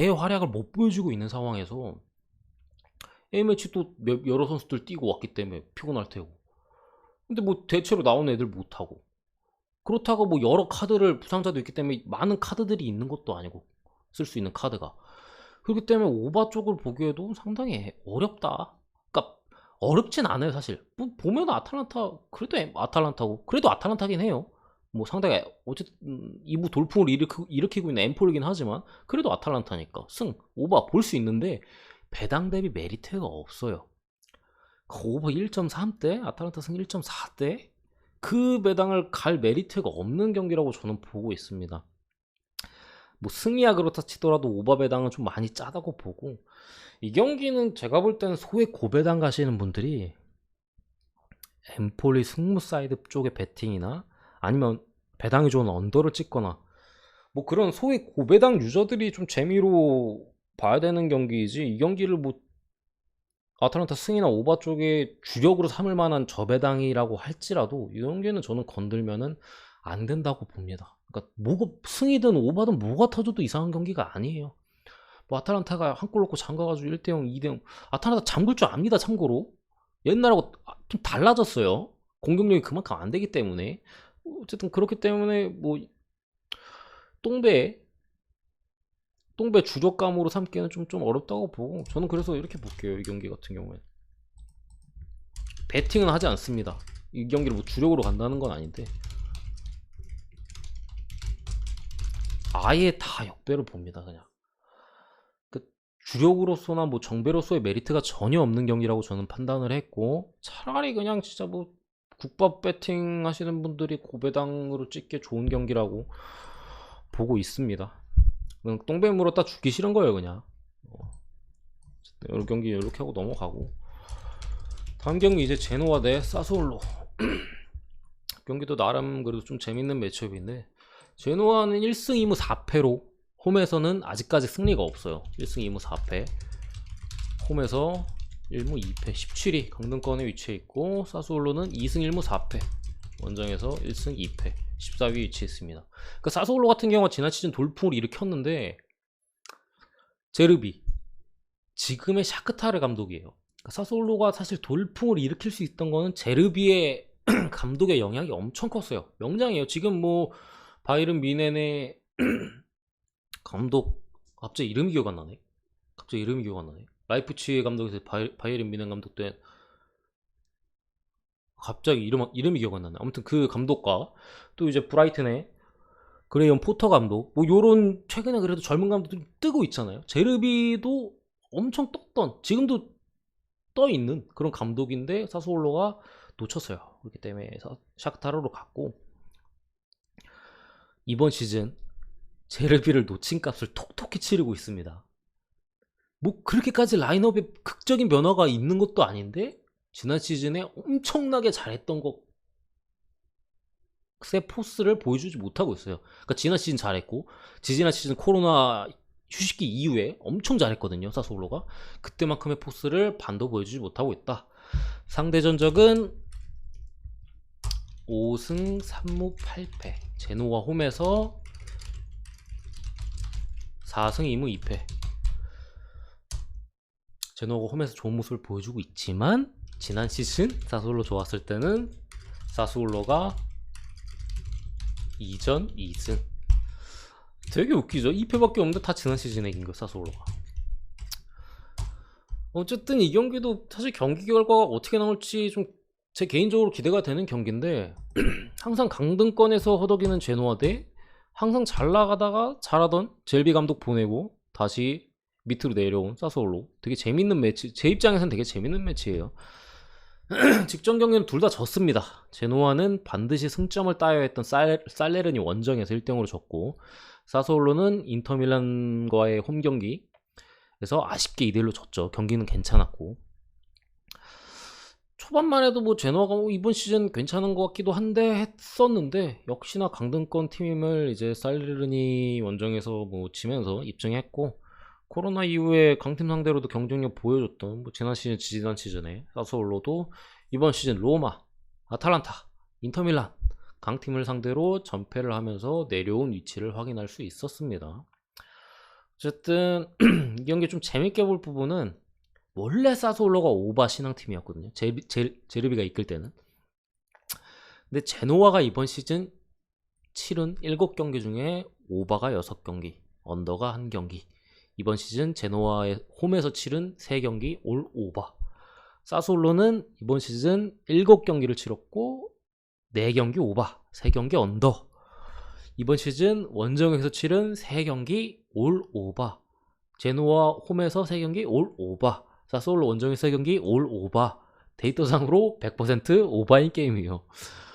활약을 못 보여주고 있는 상황에서 A매치 또 여러 선수들 뛰고 왔기 때문에 피곤할 테고, 근데 뭐 대체로 나오는 애들 못하고, 그렇다고 뭐 여러 카드를, 부상자도 있기 때문에 많은 카드들이 있는 것도 아니고 쓸 수 있는 카드가, 그렇기 때문에 오바 쪽을 보기에도 상당히 어렵다. 그러니까 어렵진 않아요 사실. 뭐 보면 아탈란타, 그래도 아탈란타고, 그래도 아탈란타긴 해요. 뭐 상당히 어쨌든 2부 돌풍을 일으키고 있는 엠폴이긴 하지만 그래도 아탈란타니까 승 오바 볼 수 있는데 배당 대비 메리트가 없어요. 오버 1.3대 아탈란타 승 1.4대 그 배당을 갈 메리트가 없는 경기라고 저는 보고 있습니다. 뭐 승이야 그렇다 치더라도 오버 배당은 좀 많이 짜다고 보고, 이 경기는 제가 볼 때는 소액 고배당 가시는 분들이 엠폴리 승무 사이드 쪽의 배팅이나 아니면 배당이 좋은 언더를 찍거나 뭐 그런 소액 고배당 유저들이 좀 재미로 봐야 되는 경기이지, 이 경기를 뭐 아탈란타 승이나 오바 쪽에 주력으로 삼을 만한 저배당이라고 할지라도 이 경기는 저는 건들면은 안 된다고 봅니다. 그러니까 뭐가 승이든 오바든 뭐가 터져도 이상한 경기가 아니에요. 뭐 아탈란타가 한 골 넣고 잠가가지고 1대0 2대0, 아탈란타 잠글 줄 압니다. 참고로 옛날하고 좀 달라졌어요. 공격력이 그만큼 안 되기 때문에. 어쨌든 그렇기 때문에 뭐 똥배 주력감으로 삼기는 좀 어렵다고 보고, 저는 그래서 이렇게 볼게요. 이 경기 같은 경우에 배팅은 하지 않습니다. 이 경기를 뭐 주력으로 간다는 건 아닌데 아예 다 역배로 봅니다. 그냥 그 주력으로서나 뭐 정배로서의 메리트가 전혀 없는 경기라고 저는 판단을 했고, 차라리 그냥 진짜 뭐 국밥 배팅 하시는 분들이 고배당으로 찍기 좋은 경기라고 보고 있습니다. 똥배 물었다 죽기 싫은 거예요 그냥. 이런 경기 이렇게 하고 넘어가고, 다음 경기 이제 제노아 대 사스올로. 경기도 나름 그래도 좀 재밌는 매치업인데, 제노아는 1승 2무 4패로 홈에서는 아직까지 승리가 없어요. 1승 2무 4패 홈에서 1무 2패 17위 강등권에 위치해 있고, 사스올로는 2승 1무 4패 원정에서 1승 2패 14위 위치했습니다. 그러니까 사스올로 같은 경우가 지난 시즌 돌풍을 일으켰는데, 제르비 지금의 샤크타르 감독이에요. 그러니까 사스올로가 사실 돌풍을 일으킬 수 있던 거는 제르비의 감독의 영향이 엄청 컸어요. 명장이에요. 지금 뭐 바이른 미넨의 감독, 갑자기 이름이 기억 안 나네. 라이프치히 감독에서 바이에른 미넨 감독 때 갑자기 이름이 기억 안 나네. 아무튼 그 감독과 또 이제 브라이튼의 그레이엄 포터 감독, 뭐 요런 최근에 그래도 젊은 감독들이 뜨고 있잖아요. 제르비도 엄청 떴던, 지금도 떠 있는 그런 감독인데 사스올로가 놓쳤어요. 그렇기 때문에 샤크타르로 갔고, 이번 시즌 제르비를 놓친 값을 톡톡히 치르고 있습니다. 뭐 그렇게까지 라인업에 극적인 변화가 있는 것도 아닌데 지난 시즌에 엄청나게 잘했던 것의 포스를 보여주지 못하고 있어요. 그러니까 지난 시즌 잘했고, 지지난 시즌 코로나 휴식기 이후에 엄청 잘했거든요. 사스올로가 그때만큼의 포스를 반도 보여주지 못하고 있다. 상대 전적은 5승 3무 8패 제노아 홈에서 4승 2무 2패 제노아가 홈에서 좋은 모습을 보여주고 있지만 지난 시즌 사스올로 좋았을 때는 사스올로가 2전 2승. 되게 웃기죠. 2패밖에 없는데 다 지난 시즌에 이긴 거 사스올로가. 어쨌든 이 경기도 사실 경기 결과가 어떻게 나올지 좀 제 개인적으로 기대가 되는 경기인데 항상 강등권에서 허덕이는 제노아 대 항상 잘 나가다가 잘하던 젤비 감독 보내고 다시 밑으로 내려온 사스올로. 되게 재밌는 매치, 제 입장에서는 되게 재밌는 매치예요. 직전 경기는 둘 다 졌습니다. 제노아는 반드시 승점을 따야 했던 살레르니 원정에서 1대0으로 졌고, 사스올로는 인터밀란과의 홈 경기에서 아쉽게 2대1로 졌죠. 경기는 괜찮았고, 초반만 해도 뭐 제노아가 이번 시즌 괜찮은 것 같기도 한데 했었는데, 역시나 강등권 팀임을 이제 살레르니 원정에서 뭐 지면서 입증했고, 코로나 이후에 강팀 상대로도 경쟁력 보여줬던 뭐 지난 시즌에 사스올로도 이번 시즌 로마, 아탈란타, 인터밀란 강팀을 상대로 전패를 하면서 내려온 위치를 확인할 수 있었습니다. 어쨌든 이 경기 좀 재밌게 볼 부분은 원래 사스올로가 오바 신앙팀이었거든요. 제르비가 이끌 때는. 근데 제노아가 이번 시즌 치른 7경기 중에 오바가 6경기, 언더가 1경기. 이번 시즌 제노아의 홈에서 치른 3경기 올 오바. 사스올로는 이번 시즌 7경기를 치렀고 4경기 오바, 3경기 언더. 이번 시즌 원정에서 치른 3경기 올 오바. 제노아 홈에서 3경기 올 오바. 사스올로 원정에서 3경기 올 오바. 데이터상으로 100% 오바인 게임이에요.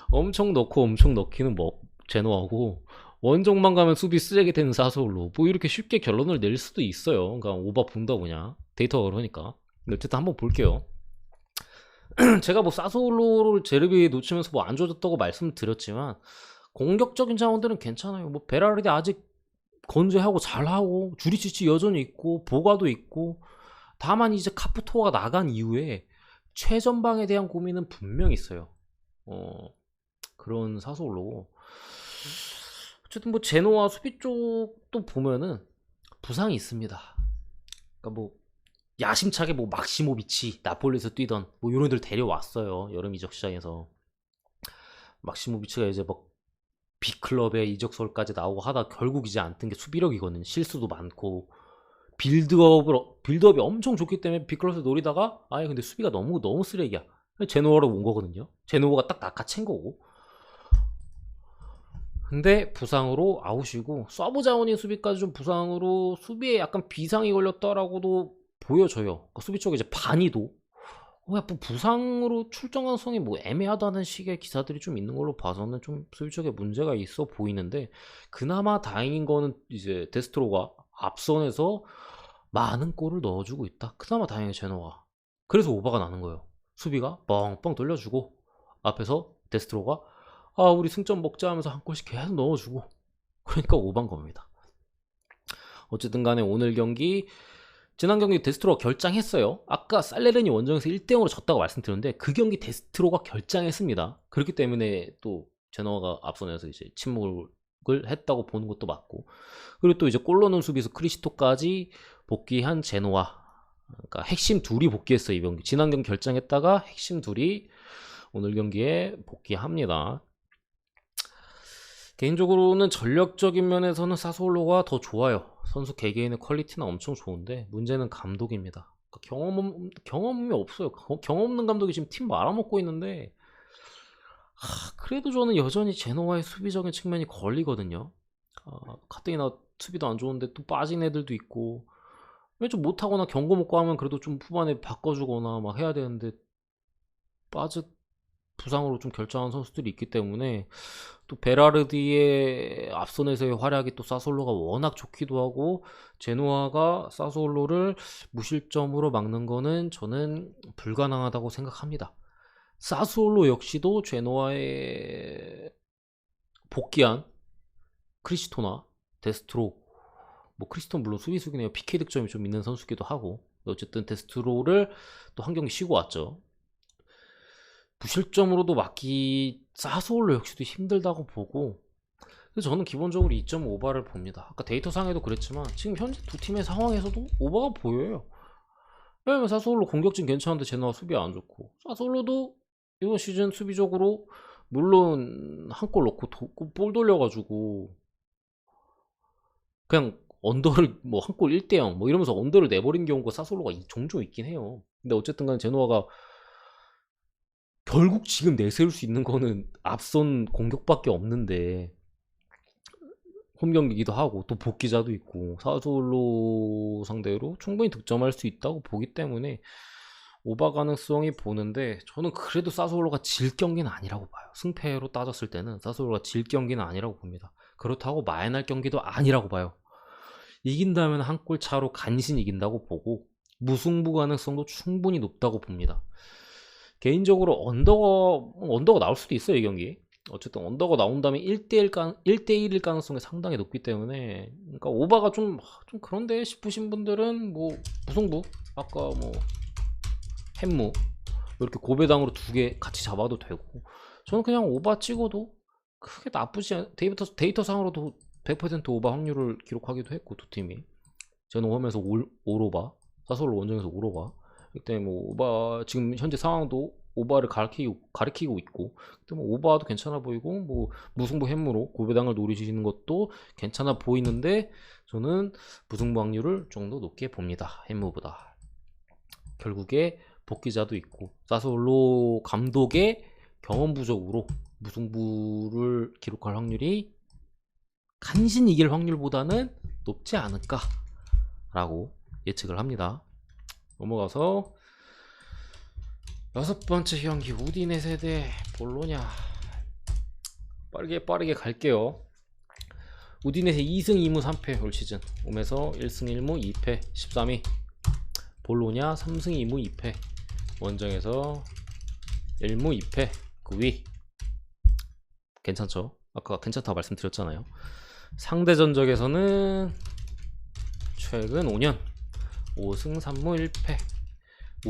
엄청 넣고 엄청 넣기는 뭐 제노아고, 원정만 가면 수비 쓰레기 되는 사스올로. 뭐 이렇게 쉽게 결론을 낼 수도 있어요. 그러니까 오바 본다 그냥. 데이터가 그러니까. 어쨌든 한번 볼게요. 제가 뭐 사스올로를 제르비 놓치면서 뭐 안 좋아졌다고 말씀드렸지만 공격적인 자원들은 괜찮아요. 뭐 베라르디 아직 건재하고 잘하고, 주리치치 여전히 있고, 보가도 있고. 다만 이제 카프토가 나간 이후에 최전방에 대한 고민은 분명히 있어요. 그런 사스올로고. 어쨌든 뭐 제노아 수비 쪽도 보면은 부상이 있습니다. 그러니까 뭐 야심차게 뭐 막시모비치 나폴리에서 뛰던 뭐 이런 애들 데려왔어요. 여름 이적 시장에서. 막시모비치가 이제 막 B클럽에 이적설까지 나오고 하다 결국 이제 안 뜬 게 수비력이거든요. 실수도 많고 빌드업이 엄청 좋기 때문에 B클럽에서 노리다가 아예 근데 수비가 너무 쓰레기야. 제노아로 온 거거든요. 제노아가 딱 낚아챈 거고. 근데 부상으로 아웃이고, 서브 자원인 수비까지 좀 부상으로 수비에 약간 비상이 걸렸다라고도 보여져요. 그러니까 수비 쪽에 이제 반이도 약간 부상으로 출전 가능성이 뭐 애매하다는 식의 기사들이 좀 있는 걸로 봐서는 좀 수비 쪽에 문제가 있어 보이는데, 그나마 다행인 거는 이제 데스트로가 앞선에서 많은 골을 넣어주고 있다. 그나마 다행이에요, 제노아. 그래서 오바가 나는 거예요. 수비가 뻥뻥 돌려주고 앞에서 데스트로가 우리 승점 먹자 하면서 한 골씩 계속 넣어주고, 그러니까 오반 겁니다. 어쨌든 간에 오늘 경기, 지난 경기 데스트로가 결장했어요. 아까 살레르니 원정에서 1대0으로 졌다고 말씀드렸는데 그 경기 데스트로가 결장했습니다. 그렇기 때문에 또 제노아가 앞선에서 이제 침묵을 했다고 보는 것도 맞고, 그리고 또 이제 골 넣는 수비수 크리스토까지 복귀한 제노아. 그러니까 핵심 둘이 복귀했어요. 이 경기. 지난 경기 결장했다가 핵심 둘이 오늘 경기에 복귀합니다. 개인적으로는 전력적인 면에서는 사스올로가 더 좋아요. 선수 개개인의 퀄리티는 엄청 좋은데 문제는 감독입니다. 그러니까 경험이 없어요. 경험 없는 감독이 지금 팀 말아먹고 있는데, 그래도 저는 여전히 제노아의 수비적인 측면이 걸리거든요. 카테이나 수비도 안 좋은데 또 빠진 애들도 있고, 좀 못하거나 경고 먹고 하면 그래도 좀 후반에 바꿔주거나 막 해야 되는데 부상으로 좀 결정한 선수들이 있기 때문에, 또 베라르디의 앞선에서의 활약이 또 사스올로가 워낙 좋기도 하고, 제노아가 사스올로를 무실점으로 막는 거는 저는 불가능하다고 생각합니다. 사스올로 역시도 제노아에 복귀한 크리스토나, 데스트로, 뭐 크리스토는 물론 수비수긴 해요. PK 득점이 좀 있는 선수기도 하고, 어쨌든 데스트로를 또 한 경기 쉬고 왔죠. 무실점으로도 막기 사스올로 역시도 힘들다고 보고, 그래서 저는 기본적으로 2.5바를 봅니다. 아까 데이터상에도 그랬지만 지금 현재 두 팀의 상황에서도 오바가 보여요. 왜냐면 사스올로 공격진 괜찮은데 제노아 수비 안 좋고, 사스올로도 이번 시즌 수비적으로 물론 한 골 넣고 볼 돌려가지고 그냥 언더를 뭐 한 골 1대0 뭐 이러면서 언더를 내버린 경우가 사스올로가 종종 있긴 해요. 근데 어쨌든 간에 제노아가 결국 지금 내세울 수 있는 거는 앞선 공격밖에 없는데, 홈 경기기도 하고 또 복귀자도 있고 사솔로 상대로 충분히 득점할 수 있다고 보기 때문에 오바 가능성이 보는데, 저는 그래도 사솔로가 질 경기는 아니라고 봐요. 승패로 따졌을 때는 사솔로가 질 경기는 아니라고 봅니다. 그렇다고 마이날 경기도 아니라고 봐요. 이긴다면 한 골 차로 간신히 이긴다고 보고 무승부 가능성도 충분히 높다고 봅니다. 개인적으로 언더가 나올 수도 있어요, 이 경기. 어쨌든 언더가 나온다면 1대1일 가능성이 상당히 높기 때문에, 그러니까 오바가 좀 그런데 싶으신 분들은 뭐 무승부, 아까 뭐 햄무 이렇게 고배당으로 두 개 같이 잡아도 되고, 저는 그냥 오바 찍어도 크게 나쁘지 않, 데이터상으로도 100% 오바 확률을 기록하기도 했고, 두 팀이 저는 홈에서 오로바, 사솔로 원정에서 오로바. 그때 뭐 오바 지금 현재 상황도 오바를 가리키고 있고, 그때 뭐 오바도 괜찮아 보이고, 뭐 무승부 햄무로 고배당을 노리시는 것도 괜찮아 보이는데, 저는 무승부 확률을 좀 더 높게 봅니다, 햄무보다. 결국에 복귀자도 있고 사솔로 감독의 경험 부족으로 무승부를 기록할 확률이 간신히 이길 확률보다는 높지 않을까 라고 예측을 합니다. 넘어가서 여섯 번째 경기, 우디네세 대 볼로냐. 빠르게 갈게요. 우디네세 2승 2무 3패 올 시즌, 홈에서 1승 1무 2패 13위. 볼로냐 3승 2무 2패 원정에서 1무 2패 9위. 괜찮죠? 아까 괜찮다고 말씀드렸잖아요. 상대 전적에서는 최근 5년 5승 3무 1패,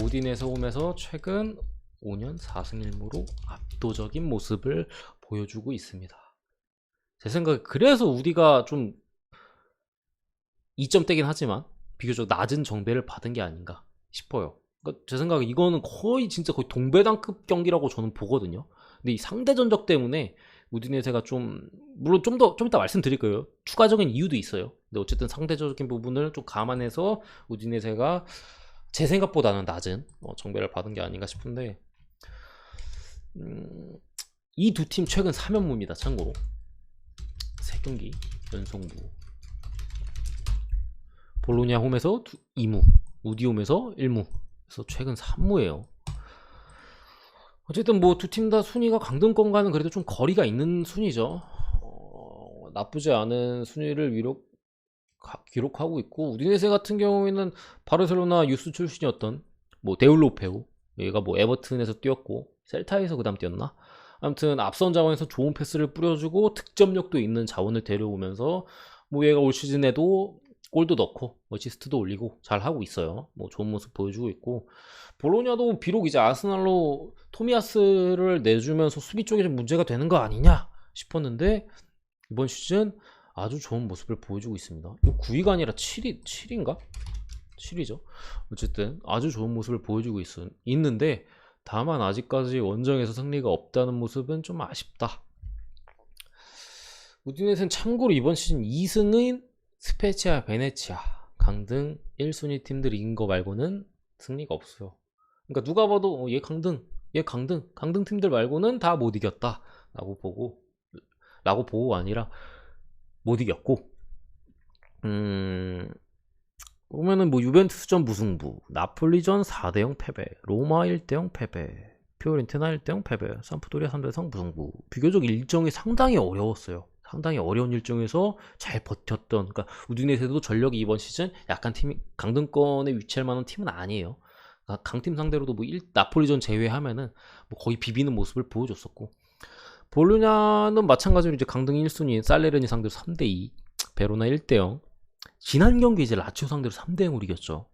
우디네세 홈에서 최근 5년 4승 1무로 압도적인 모습을 보여주고 있습니다. 제 생각에 그래서 우디가 좀 2점대긴 하지만 비교적 낮은 정배를 받은 게 아닌가 싶어요. 그러니까 제 생각에 이거는 거의 동배당급 경기라고 저는 보거든요. 근데 이 상대 전적 때문에 우디네세가 좀, 물론 좀 이따 말씀드릴 거예요. 추가적인 이유도 있어요. 근데 어쨌든 상대적인 부분을 좀 감안해서 우디네세가 제 생각보다는 낮은 정배를 받은 게 아닌가 싶은데, 이 두 팀 최근 3연무입니다. 참고로 3경기 연속무. 볼로냐 홈에서 2무, 우디 홈에서 1무. 그래서 최근 3무예요. 어쨌든 뭐 두 팀 다 순위가 강등권과는 그래도 좀 거리가 있는 순위죠. 나쁘지 않은 순위를 기록하고 있고, 우디네세 같은 경우에는 바르셀로나 유스 출신이었던 뭐 데울로페우, 얘가 뭐 에버튼에서 뛰었고 셀타에서 그 다음 뛰었나? 아무튼 앞선 자원에서 좋은 패스를 뿌려주고 득점력도 있는 자원을 데려오면서 뭐 얘가 올 시즌에도 골도 넣고 어시스트도 올리고 잘 하고 있어요. 뭐 좋은 모습 보여주고 있고, 볼로냐도 비록 이제 아스날로 토미야스를 내주면서 수비 쪽에 좀 문제가 되는 거 아니냐 싶었는데, 이번 시즌 아주 좋은 모습을 보여주고 있습니다. 이거 9위가 아니라 7위인가? 7위죠. 어쨌든 아주 좋은 모습을 보여주고 있는데, 다만 아직까지 원정에서 승리가 없다는 모습은 좀 아쉽다. 우디네세는 참고로 이번 시즌 2승은 스페치아, 베네치아 강등 1순위 팀들이 이긴 거 말고는 승리가 없어요. 그러니까 누가 봐도 얘 강등 팀들 말고는 다 못 이겼다 라고 보고 아니라 못 이겼고, 보면은 뭐 유벤투스전 무승부, 나폴리전 4대0 패배, 로마 1대0 패배, 피오렌티나 1대0 패배, 삼프도리아 3대0 무승부. 비교적 일정이 상당히 어려웠어요. 상당히 어려운 일정에서 잘 버텼던, 그러니까 우디네세도 전력이 이번 시즌 약간 팀이 강등권에 위치할 만한 팀은 아니에요. 그러니까 강팀 상대로도 뭐 나폴리전 제외하면은 뭐 거의 비비는 모습을 보여줬었고, 볼로냐는 마찬가지로 이제 강등 1순위인 살레르니 상대로 3대2, 베로나 1대0, 지난 경기 이제 라치오 상대로 3대0으로 이겼죠.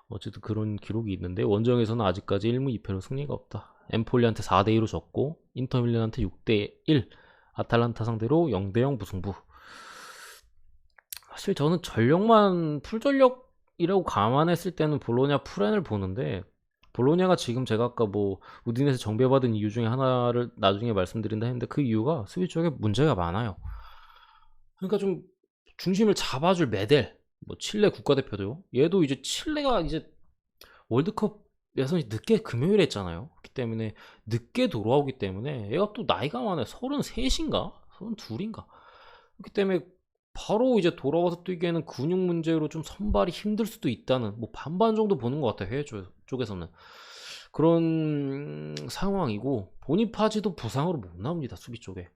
어쨌든 그런 기록이 있는데, 원정에서는 아직까지 1무 2패로 승리가 없다. 엠폴리한테 4대2로 졌고, 인터밀란한테 6대1, 아탈란타 상대로 0대0 무승부. 사실 저는 풀전력 이라고 감안했을 때는 볼로냐 프렌을 보는데, 볼로냐가 지금 제가 아까 뭐 우디네세 정배받은 이유 중에 하나를 나중에 말씀드린다 했는데, 그 이유가 수비 쪽에 문제가 많아요. 그러니까 좀 중심을 잡아줄 메델, 뭐 칠레 국가대표도요. 얘도 이제 칠레가 이제 월드컵 예선이 늦게 금요일에 했잖아요. 그렇기 때문에 늦게 돌아오기 때문에 얘가 또 나이가 많아요. 33인가? 32인가? 그렇기 때문에 바로 이제 돌아와서 뛰기에는 근육 문제로 좀 선발이 힘들 수도 있다는, 뭐 반반 정도 보는 것 같아요. 해외 쪽에서는. 그런 상황이고, 보니파지도 부상으로 못 나옵니다. 수비 쪽에.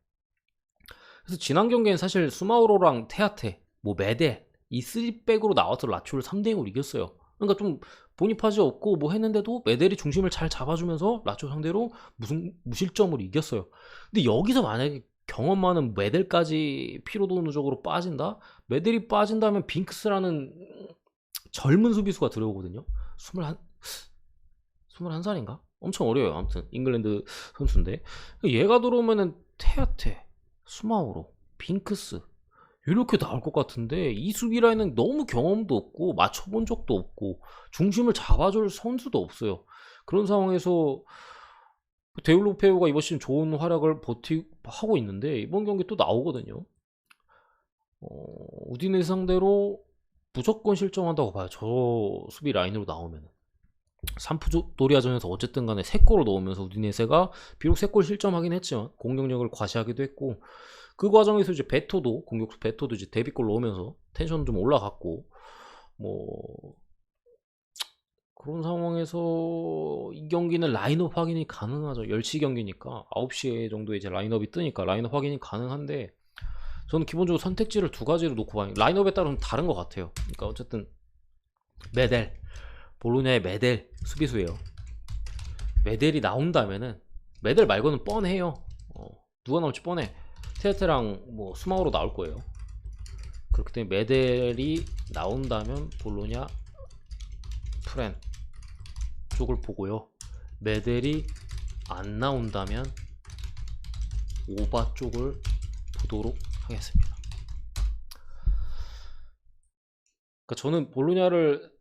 그래서 지난 경기엔 사실 수마우로랑 테아테, 뭐 메데 이 3백으로 나와서 라치오를 3대0으로 이겼어요. 그러니까 좀 보니파지 없고 뭐 했는데도 메델이 중심을 잘 잡아주면서 라치오 상대로 무실점으로 이겼어요. 근데 여기서 만약에 경험 많은 메델까지 피로도 누적으로 빠진다? 메델이 빠진다면 빙크스라는 젊은 수비수가 들어오거든요. 21살인가? 엄청 어려요. 아무튼 잉글랜드 선수인데, 얘가 들어오면은 테아테, 수마우로, 빙크스 이렇게 나올 것 같은데, 이 수비 라인은 너무 경험도 없고 맞춰본 적도 없고 중심을 잡아줄 선수도 없어요. 그런 상황에서 데울로페오가 이번 시즌 좋은 활약을 하고 있는데, 이번 경기 또 나오거든요. 우디네세 상대로 무조건 실점한다고 봐요. 저 수비 라인으로 나오면. 삼프도리아전에서 어쨌든 간에 3골을 넣으면서 우디네세가 비록 3골 실점하긴 했지만 공격력을 과시하기도 했고, 그 과정에서 이제 공격수 베토도 이제 데뷔골 넣으면서 텐션 좀 올라갔고, 뭐 그런 상황에서 이 경기는 라인업 확인이 가능하죠. 10시 경기니까 9시 정도에 이제 라인업이 뜨니까 라인업 확인이 가능한데, 저는 기본적으로 선택지를 2가지로 놓고 봐요. 라인업에 따라 좀 다른 것 같아요. 그러니까 어쨌든 메델, 볼로냐의 메델 수비수예요. 메델이 나온다면은, 메델 말고는 뻔해요. 누가 나올지 뻔해. 테테랑 뭐 수마우로 나올 거예요. 그렇기 때문에 메델이 나온다면 볼로냐 프렌 쪽을 보고요. 메델이 안 나온다면 오바 쪽을 보도록 하겠습니다. 그러니까 저는 볼로냐를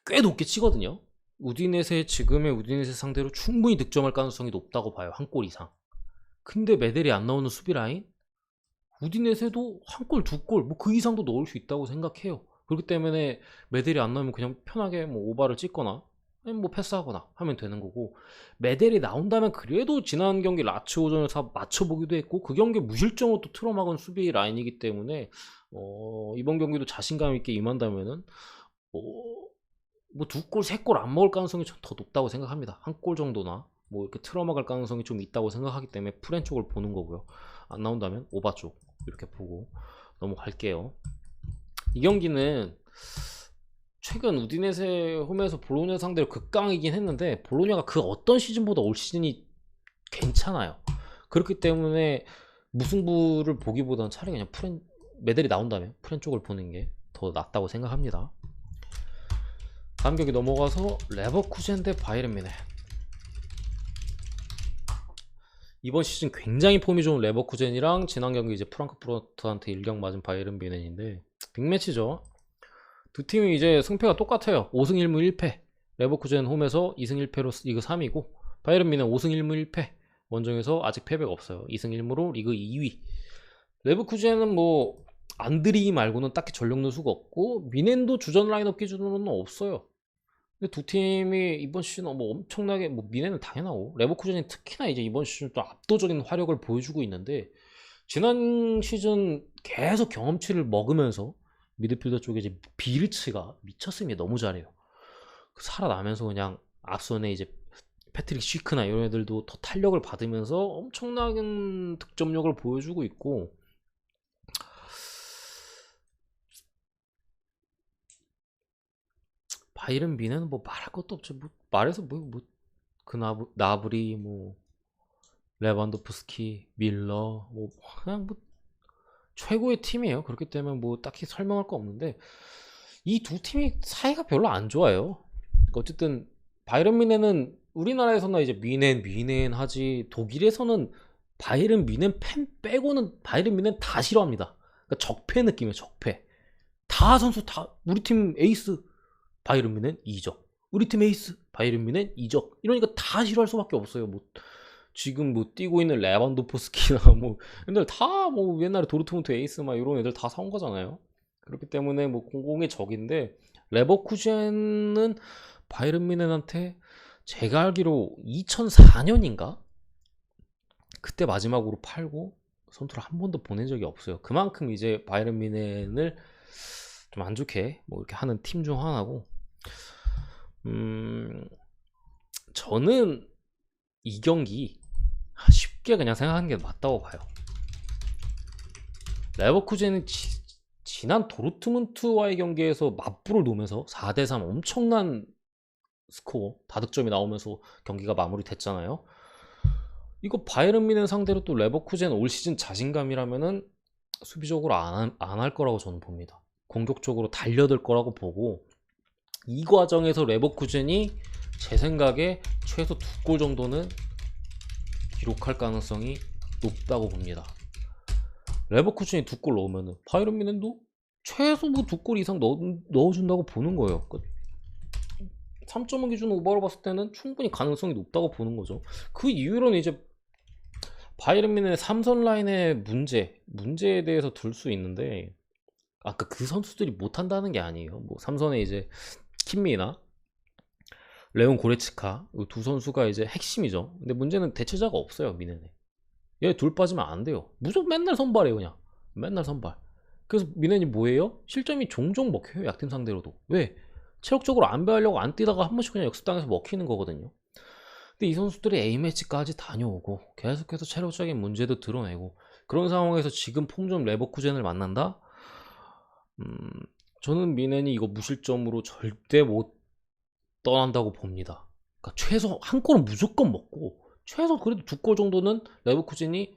꽤 높게 치거든요. 지금의 우디네세 상대로 충분히 득점할 가능성이 높다고 봐요. 한 골 이상. 근데 메델이 안 나오는 수비 라인, 우디네세도 한 골, 2골, 뭐 그 이상도 넣을 수 있다고 생각해요. 그렇기 때문에 메델이 안 나오면 그냥 편하게 뭐 오바를 찍거나 아니면 뭐 패스하거나 하면 되는 거고, 메델이 나온다면 그래도 지난 경기 라치오전에서 맞춰보기도 했고, 그 경기 무실점으로 또 틀어막은 수비 라인이기 때문에 이번 경기도 자신감 있게 임한다면은 뭐 2골, 3골 안 먹을 가능성이 더 높다고 생각합니다. 한 골 정도나 뭐 이렇게 틀어막을 가능성이 좀 있다고 생각하기 때문에 프렌 쪽을 보는 거고요. 안 나온다면 오바 쪽 이렇게 보고 넘어갈게요. 이 경기는 최근 우디네세 홈에서 볼로냐 상대로 극강이긴 했는데, 볼로냐가 그 어떤 시즌보다 올 시즌이 괜찮아요. 그렇기 때문에 무승부를 보기보다는 차라리 그냥 메델이 나온다면 프렌 쪽을 보는 게 더 낫다고 생각합니다. 다음 경기 넘어가서 레버쿠젠 대 바이에른 뮌헨. 이번 시즌 굉장히 폼이 좋은 레버쿠젠이랑 지난 경기 이제 프랑크푸르트한테 1경 맞은 바이에른 뮌헨인데, 빅매치죠. 두 팀이 이제 승패가 똑같아요. 5승 1무 1패. 레버쿠젠 홈에서 2승 1패로 리그 3위고, 바이에른 뮌헨 5승 1무 1패. 원정에서 아직 패배가 없어요. 2승 1무로 리그 2위. 레버쿠젠은 뭐 안드리 말고는 딱히 전력 누수가 없고, 뮌헨도 주전 라인업 기준으로는 없어요. 근데 두 팀이 이번 시즌 뭐 엄청나게, 뭐 뮌헨은 당연하고 레버쿠젠이 특히나 이제 이번 시즌 또 압도적인 화력을 보여주고 있는데, 지난 시즌 계속 경험치를 먹으면서 미드필더 쪽에 이제 비르츠가 미쳤습니다. 너무 잘해요. 살아나면서 그냥 앞선에 이제 패트릭 쉬크나 이런 애들도 더 탄력을 받으면서 엄청난 득점력을 보여주고 있고, 바이에른 뮌헨은 뭐 말할 것도 없죠. 뭐 말해서 그 나브리, 뭐 레반도프스키, 밀러, 뭐 그냥 뭐 최고의 팀이에요. 그렇기 때문에 뭐 딱히 설명할 거 없는데, 이 두 팀이 사이가 별로 안 좋아요. 어쨌든 바이에른 뮌헨은 우리나라에서나 이제 뮌헨 하지, 독일에서는 바이에른 뮌헨 팬 빼고는 바이에른 뮌헨 다 싫어합니다. 그러니까 적폐 느낌이에요. 적폐. 다 선수 다 우리 팀 에이스 바이에른 뮌헨 이적. 우리 팀 에이스 바이에른 뮌헨 이적. 이러니까 다 싫어할 수밖에 없어요. 뭐 지금 뭐 뛰고 있는 레반도프스키나 뭐 옛날 다 뭐 옛날에 도르트문트 에이스 막 이런 애들 다 사온 거잖아요. 그렇기 때문에 뭐 공공의 적인데 레버쿠젠은 바이에른 뮌헨한테 제가 알기로 2004년인가 그때 마지막으로 팔고 선수를 한 번도 보낸 적이 없어요. 그만큼 이제 바이에른 뮌헨을 좀 안 좋게 뭐 이렇게 하는 팀 중 하나고, 저는 이 경기 쉽게 그냥 생각하는 게 맞다고 봐요. 레버쿠젠은 지난 도르트문트와의 경기에서 맞불을 놓으면서 4대3 엄청난 스코어 다득점이 나오면서 경기가 마무리됐잖아요. 이거 바이에른 뮌헨 상대로 또 레버쿠젠 올 시즌 자신감이라면은 수비적으로 안 할 거라고 저는 봅니다. 공격적으로 달려들 거라고 보고, 이 과정에서 레버쿠젠이 제 생각에 최소 2골 정도는 기록할 가능성이 높다고 봅니다. 레버쿠젠이 2골 넣으면은 바이에른 뮌헨도 최소 뭐 2골 이상 넣어준다고 보는 거예요. 3.5 기준 오버로 봤을 때는 충분히 가능성이 높다고 보는 거죠. 그 이유로는 이제 바이에른 뮌헨의 3선 라인의 문제에 대해서 둘 수 있는데, 아까 그 선수들이 못한다는 게 아니에요. 뭐 3선에 이제 킴미나 레온 고레츠카 이 두 선수가 이제 핵심이죠. 근데 문제는 대체자가 없어요. 뮌헨에 얘 둘 빠지면 안 돼요. 무조건 맨날 선발해요. 그냥 맨날 선발. 그래서 뮌헨이 뭐예요? 실점이 종종 먹혀요. 약팀 상대로도. 왜? 체력적으로 안배하려고 안 뛰다가 한 번씩 그냥 역습당해서 먹히는 거거든요. 근데 이 선수들이 A매치까지 다녀오고 계속해서 체력적인 문제도 드러내고 그런 상황에서 지금 폼좀 레버쿠젠을 만난다? 저는 뮌헨이 이거 무실점으로 절대 못 떠난다고 봅니다. 그러니까 최소 한 골은 무조건 먹고 최소 그래도 2골 정도는 레버쿠젠이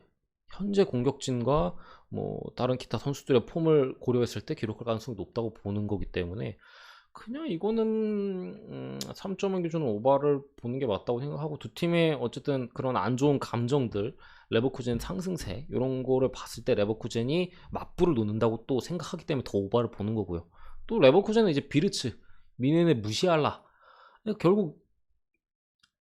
현재 공격진과 뭐 다른 기타 선수들의 폼을 고려했을 때 기록할 가능성이 높다고 보는 거기 때문에 그냥 이거는 3.1 기준 오바를 보는 게 맞다고 생각하고, 두 팀의 어쨌든 그런 안 좋은 감정들, 레버쿠젠 상승세 이런 거를 봤을 때 레버쿠젠이 맞불을 놓는다고 또 생각하기 때문에 더 오바를 보는 거고요. 또 레버쿠젠은 이제 비르츠, 뮌헨의 무시할라, 결국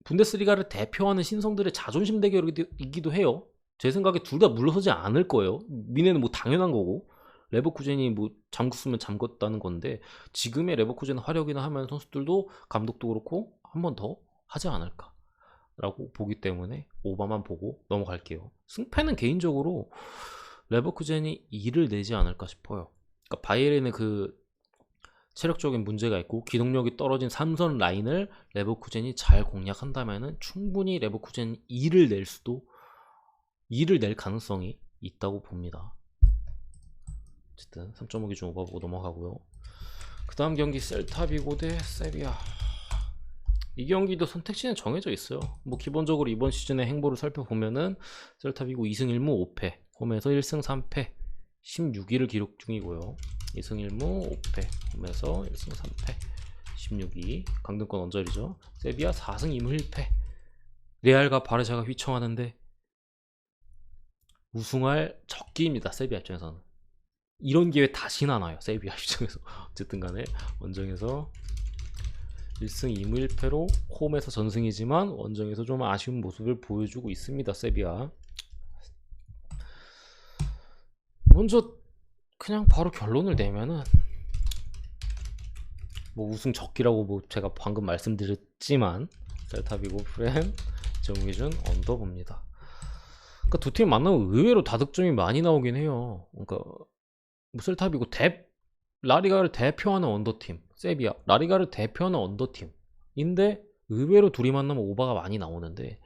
분데스리가를 대표하는 신성들의 자존심 대결이기도 해요. 제 생각에 둘 다 물러서지 않을 거예요. 뮌헨은 뭐 당연한 거고 레버쿠젠이 뭐 잠궜으면 잠궜다는 건데, 지금의 레버쿠젠 화력이나 하면 선수들도 감독도 그렇고 한 번 더 하지 않을까라고 보기 때문에 오바만 보고 넘어갈게요. 승패는 개인적으로 레버쿠젠이 2를 내지 않을까 싶어요. 그러니까 바이에른의 그 체력적인 문제가 있고 기동력이 떨어진 3선 라인을 레버쿠젠이 잘 공략한다면은 충분히 레버쿠젠이 2를 낼 가능성이 있다고 봅니다. 어쨌든 3.5 기준 오버 보고 넘어가고요. 그 다음 경기 셀타비고 대 세비야. 이 경기도 선택지는 정해져 있어요. 뭐 기본적으로 이번 시즌의 행보를 살펴보면은 셀타비고 2승 1무 5패, 홈에서 1승 3패 16위를 기록 중이고요. 2승 1무 5패, 홈에서 1승 3패 16위, 강등권 언저리죠. 세비야 4승 2무 1패. 레알과 바르샤가 휘청하는데 우승할 적기입니다. 세비야 입장에서는. 이런 기회 다시나 나요. 세비야 입장에서. 어쨌든 간에 원정에서 1승 2무 1패로 홈에서 전승이지만 원정에서 좀 아쉬운 모습을 보여주고 있습니다. 세비야. 먼저 그냥 바로 결론을 내면은 뭐 우승 적기라고 뭐 제가 방금 말씀드렸지만 셀타비고 프렌 정기준 언더 봅니다. 그러니까 두 팀 만나면 의외로 다득점이 많이 나오긴 해요. 그러니까 뭐 셀타비고 라리가를 대표하는 언더팀, 세비야 라리가를 대표하는 언더팀인데 의외로 둘이 만나면 오바가 많이 나오는데,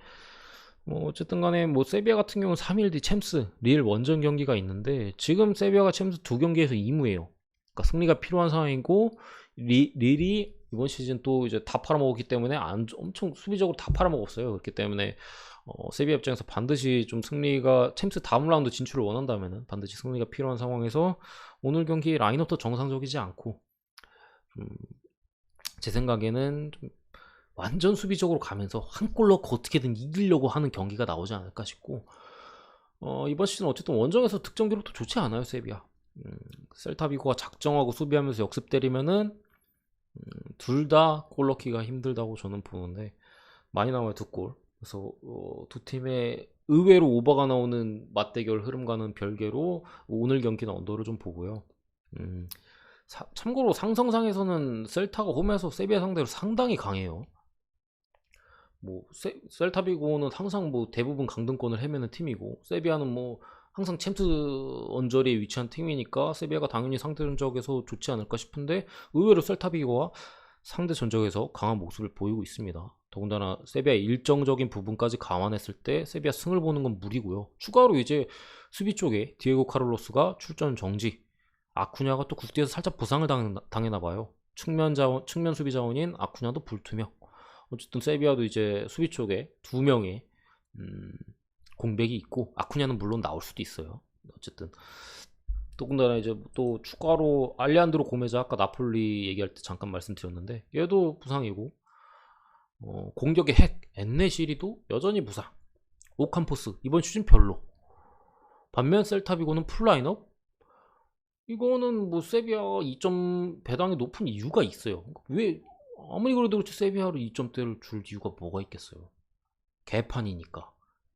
뭐 어쨌든 간에 뭐 세비야 같은 경우는 3일 뒤 챔스 릴 원정 경기가 있는데 지금 세비야가 챔스 2경기에서 2무예요. 그러니까 승리가 필요한 상황이고 릴이 이번 시즌 또 이제 다 팔아먹었기 때문에 엄청 수비적으로 다 팔아먹었어요. 그렇기 때문에 세비야 입장에서 반드시 좀 승리가, 챔스 다음 라운드 진출을 원한다면은 반드시 승리가 필요한 상황에서 오늘 경기 라인업도 정상적이지 않고 제 생각에는 좀 완전 수비적으로 가면서 한 골 넣고 어떻게든 이기려고 하는 경기가 나오지 않을까 싶고, 이번 시즌 어쨌든 원정에서 득점 기록도 좋지 않아요. 세비야. 셀타비고가 작정하고 수비하면서 역습 때리면은 둘 다 골 넣기가 힘들다고 저는 보는데 많이 나와요, 두 골. 그래서 두 팀의 의외로 오버가 나오는 맞대결 흐름과는 별개로 오늘 경기는 언더를 좀 보고요. 음, 참고로 상성상에서는 셀타가 홈에서 세비야 상대로 상당히 강해요. 뭐 셀타비고는 항상 뭐 대부분 강등권을 헤매는 팀이고, 세비야는 뭐 항상 챔스 언저리에 위치한 팀이니까 세비야가 당연히 상대 전적에서 좋지 않을까 싶은데, 의외로 셀타비고와 상대 전적에서 강한 모습을 보이고 있습니다. 더군다나 세비야의 일정적인 부분까지 감안했을 때 세비야 승을 보는 건 무리고요. 추가로 이제 수비 쪽에 디에고 카를로스가 출전 정지, 아쿠냐가 또 국대에서 살짝 부상을 당했나 봐요. 측면 수비 자원인 아쿠냐도 불투명. 어쨌든 세비야도 이제 수비 쪽에 두 명의 공백이 있고, 아쿠냐는 물론 나올 수도 있어요. 어쨌든 더군다나 이제 또 추가로 알레한드로 고메자, 아까 나폴리 얘기할 때 잠깐 말씀드렸는데 얘도 부상이고, 공격의 핵 엔네시리도 여전히 부상, 오캄포스 이번 시즌 별로. 반면 셀타비고는 풀라인업, 이거는 뭐 세비야가 2점 배당이 높은 이유가 있어요. 왜 아무리 그래도 그렇지 세비야로 2점대를 줄 이유가 뭐가 있겠어요. 개판이니까.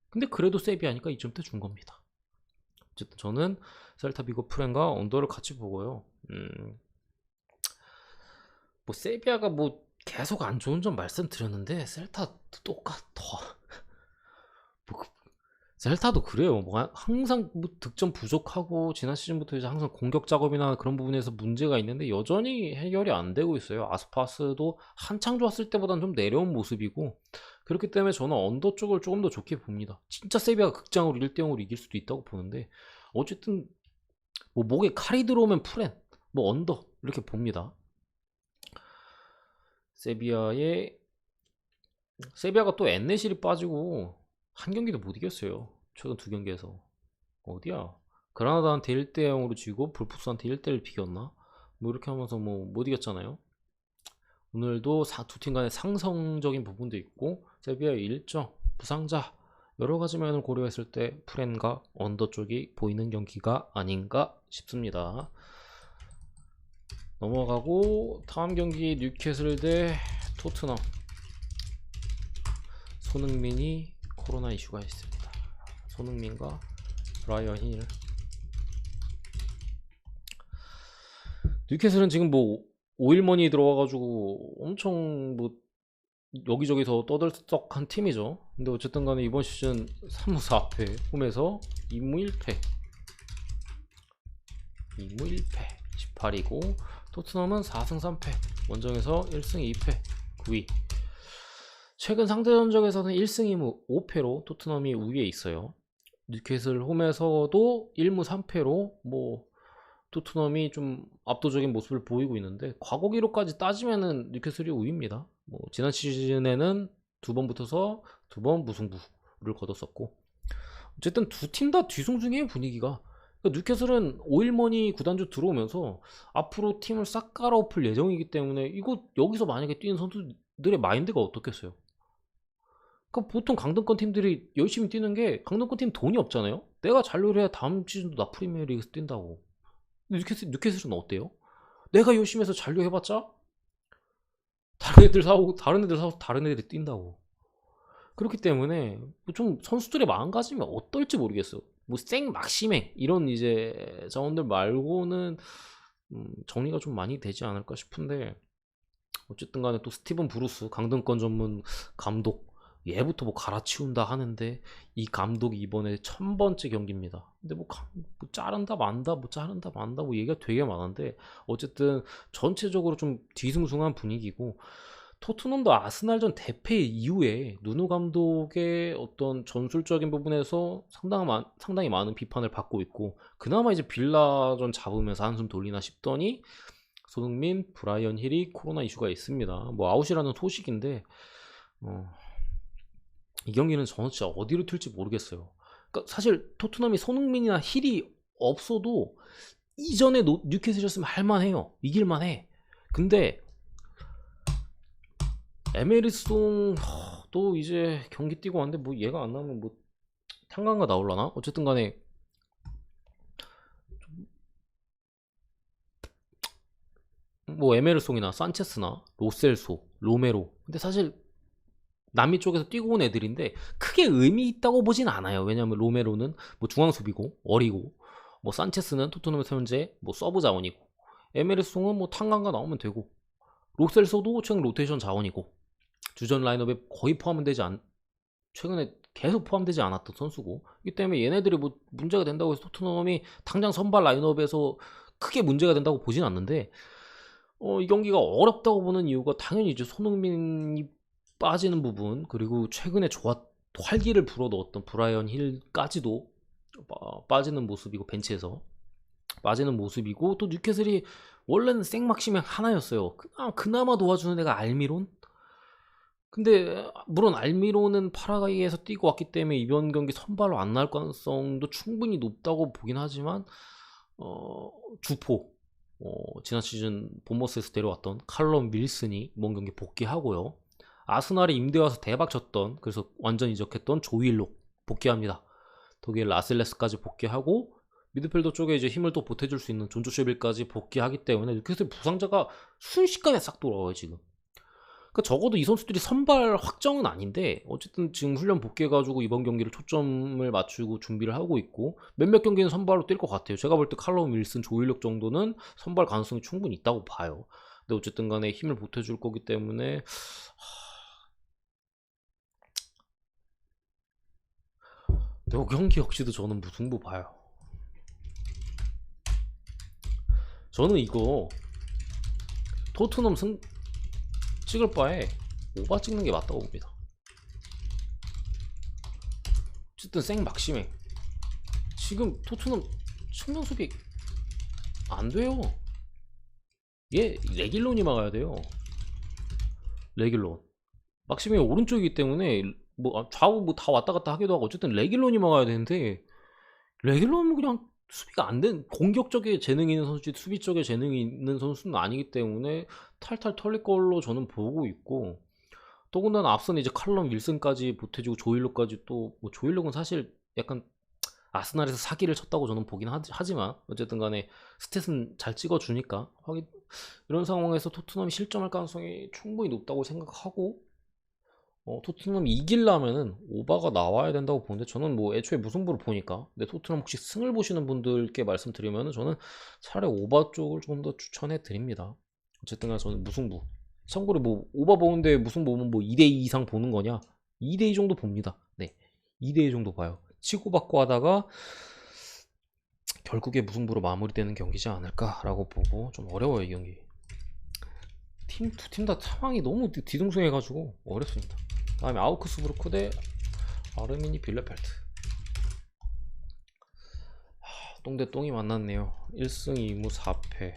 근데 그래도 세비야니까 2점대 준 겁니다. 어쨌든 저는 셀타비고 프렌과 언더를 같이 보고요. 뭐 세비야가 뭐 계속 안 좋은 점 말씀드렸는데 셀타 똑같아. 뭐 셀타도 그래요. 뭐 항상 뭐 득점 부족하고 지난 시즌부터 이제 항상 공격 작업이나 그런 부분에서 문제가 있는데 여전히 해결이 안 되고 있어요. 아스파스도 한창 좋았을 때보다는 좀 내려온 모습이고, 그렇기 때문에 저는 언더 쪽을 조금 더 좋게 봅니다. 진짜 세비야가 극장으로 1대0으로 이길 수도 있다고 보는데, 어쨌든 뭐 목에 칼이 들어오면 프렌, 뭐 언더 이렇게 봅니다. 세비야가 또 엔네실이 빠지고 한 경기도 못 이겼어요. 최근 두 경기에서. 어디야? 그라나다한테 1대0으로 지고 볼프스한테 1대1 비겼나? 뭐 이렇게 하면서 뭐 못 이겼잖아요. 오늘도 두 팀 간의 상성적인 부분도 있고, 세비야의 일정, 부상자 여러 가지 면을 고려했을 때 프렌과 언더 쪽이 보이는 경기가 아닌가 싶습니다. 넘어가고 다음 경기 뉴캐슬 대 토트넘. 손흥민이 코로나 이슈가 있습니다. 손흥민과 브라이언 힐. 뉴캐슬은 지금 뭐 5일머니 들어와가지고 엄청 뭐 여기저기서 떠들썩한 팀이죠. 근데 어쨌든 간에 이번 시즌 3무 4패 홈에서 2무 1패 18이고, 토트넘은 4승 3패 원정에서 1승 2패 9위. 최근 상대 전적에서는 1승 2무 5패로 토트넘이 우위에 있어요. 뉴캐슬 홈에서도 1무 3패로 뭐 토트넘이 좀 압도적인 모습을 보이고 있는데, 과거 기록까지 따지면은 뉴캐슬이 우위입니다. 뭐 지난 시즌에는 두 번 붙어서 두 번 무승부를 거뒀었고, 어쨌든 두 팀 다 뒤숭숭해요, 분위기가. 그러니까 뉴캐슬은 오일머니 구단주 들어오면서 앞으로 팀을 싹 갈아엎을 예정이기 때문에 이거 여기서 만약에 뛰는 선수들의 마인드가 어떻겠어요? 그러니까 보통 강등권 팀들이 열심히 뛰는 게, 강등권 팀 돈이 없잖아요. 내가 잔류를 해야 다음 시즌도 나 프리미어리그에서 뛴다고. 뉴캐슬은 어때요? 내가 열심히 해서 잔류해봤자 다른 애들 사고 다른 애들이 뛴다고. 그렇기 때문에 좀 선수들의 마음가짐이 어떨지 모르겠어. 뭐 막시맹 이런 이제 자원들 말고는 정리가 좀 많이 되지 않을까 싶은데, 어쨌든 간에 또 스티븐 브루스 강등권 전문 감독, 얘부터 뭐 갈아치운다 하는데 이 감독이 이번에 1000번째 경기입니다. 근데 뭐 자른다 만다 뭐 얘기가 되게 많은데, 어쨌든 전체적으로 좀 뒤숭숭한 분위기고, 토트넘도 아스날전 대패 이후에 누누 감독의 어떤 전술적인 부분에서 상당히 많은 비판을 받고 있고, 그나마 이제 빌라전 잡으면서 한숨 돌리나 싶더니 손흥민, 브라이언 힐이 코로나 이슈가 있습니다. 뭐 아웃이라는 소식인데 이 경기는 저는 진짜 어디로 튈지 모르겠어요. 그러니까 사실 토트넘이 손흥민이나 힐이 없어도 이전에 뉴캐슬이었으면 할만해요. 이길만해. 근데 에메리송 또 이제 경기 뛰고 왔는데 뭐 얘가 안 나오면 뭐 탄강가 나올라나? 어쨌든 간에 뭐 에메르송이나 산체스나 로셀소, 로메로. 근데 사실 남미 쪽에서 뛰고 온 애들인데 크게 의미 있다고 보진 않아요. 왜냐면 로메로는 뭐 중앙 수비고 어리고, 뭐 산체스는 토트넘에서 현재 뭐 서브 자원이고, 에메르송은 뭐 탄강가 나오면 되고, 로셀소도 최근 로테이션 자원이고, 주전 라인업에 거의 포함되지 않 최근에 계속 포함되지 않았던 선수고, 이기 때문에 얘네들이 뭐 문제가 된다고 해서 토트넘이 당장 선발 라인업에서 크게 문제가 된다고 보진 않는데, 이 경기가 어렵다고 보는 이유가 당연히 이제 손흥민이 빠지는 부분, 그리고 최근에 활기를 불어넣었던 브라이언 힐까지도 빠지는 모습이고, 벤치에서 빠지는 모습이고, 또 뉴캐슬이 원래는 생막시맹 하나였어요. 그나마 도와주는 애가 알미론. 근데 물론 알미론은 파라과이에서 뛰고 왔기 때문에 이번 경기 선발로 안 나올 가능성도 충분히 높다고 보긴 하지만, 주포, 지난 시즌 본머스에서 데려왔던 칼럼 윌슨이 이번 경기 복귀하고요. 아스날에 임대 와서 대박 쳤던, 그래서 완전 이적했던 조일록 복귀합니다. 독일 라슬레스까지 복귀하고, 미드필더 쪽에 이제 힘을 또 보태줄 수 있는 존조쉐빌까지 복귀하기 때문에 뉴캐슬 부상자가 순식간에 싹 돌아와요 지금. 그러니까 적어도 이 선수들이 선발 확정은 아닌데, 어쨌든 지금 훈련 복귀해가지고 이번 경기를 초점을 맞추고 준비를 하고 있고, 몇몇 경기는 선발로 뛸 것 같아요. 제가 볼 때 칼럼 윌슨, 조일력 정도는 선발 가능성이 충분히 있다고 봐요. 근데 어쨌든 간에 힘을 보태줄 거기 때문에, 요 경기 역시도 저는 무승부 봐요. 저는 이거 토트넘 찍을 바에 오바 찍는 게 맞다고 봅니다. 어쨌든 생막시맹 지금 토트넘 측면 수비 안 돼요. 얘 레길론이 막아야 돼요. 레길론 막시맹이 오른쪽이기 때문에 뭐 좌우 뭐 다 왔다 갔다 하기도 하고, 어쨌든 레길론이 막아야 되는데, 레길론은 그냥 수비가 안 된, 공격적인 재능이 있는 선수지 수비 쪽에 재능이 있는 선수는 아니기 때문에 탈탈 털릴 걸로 저는 보고 있고, 더군다나 앞선 이제 칼럼 윌슨까지 보태주고 조일록까지, 또 뭐 조일록은 사실 약간 아스날에서 사기를 쳤다고 저는 보긴 하지만 어쨌든 간에 스탯은 잘 찍어주니까 이런 상황에서 토트넘이 실점할 가능성이 충분히 높다고 생각하고, 토트넘이 이기려면은 오바가 나와야 된다고 보는데, 저는 뭐 애초에 무승부를 보니까, 근데 토트넘 혹시 승을 보시는 분들께 말씀드리면은 저는 차라리 오바 쪽을 좀 더 추천해 드립니다. 어쨌든 간에 저는 무승부. 참고로 뭐 오바 보는데 무승부 보면 뭐 2대2 이상 보는 거냐? 2대2 정도 봅니다. 네, 2대2 정도 봐요. 치고받고 하다가 결국에 무승부로 마무리되는 경기지 않을까라고 보고, 좀 어려워요 이 경기. 두 팀 다 상황이 너무 뒤숭숭해가지고 어렵습니다. 다음에 아우크스부르크 대 아르미니 빌레펠트. 똥대 똥이 만났네요. 1승 2무 4패.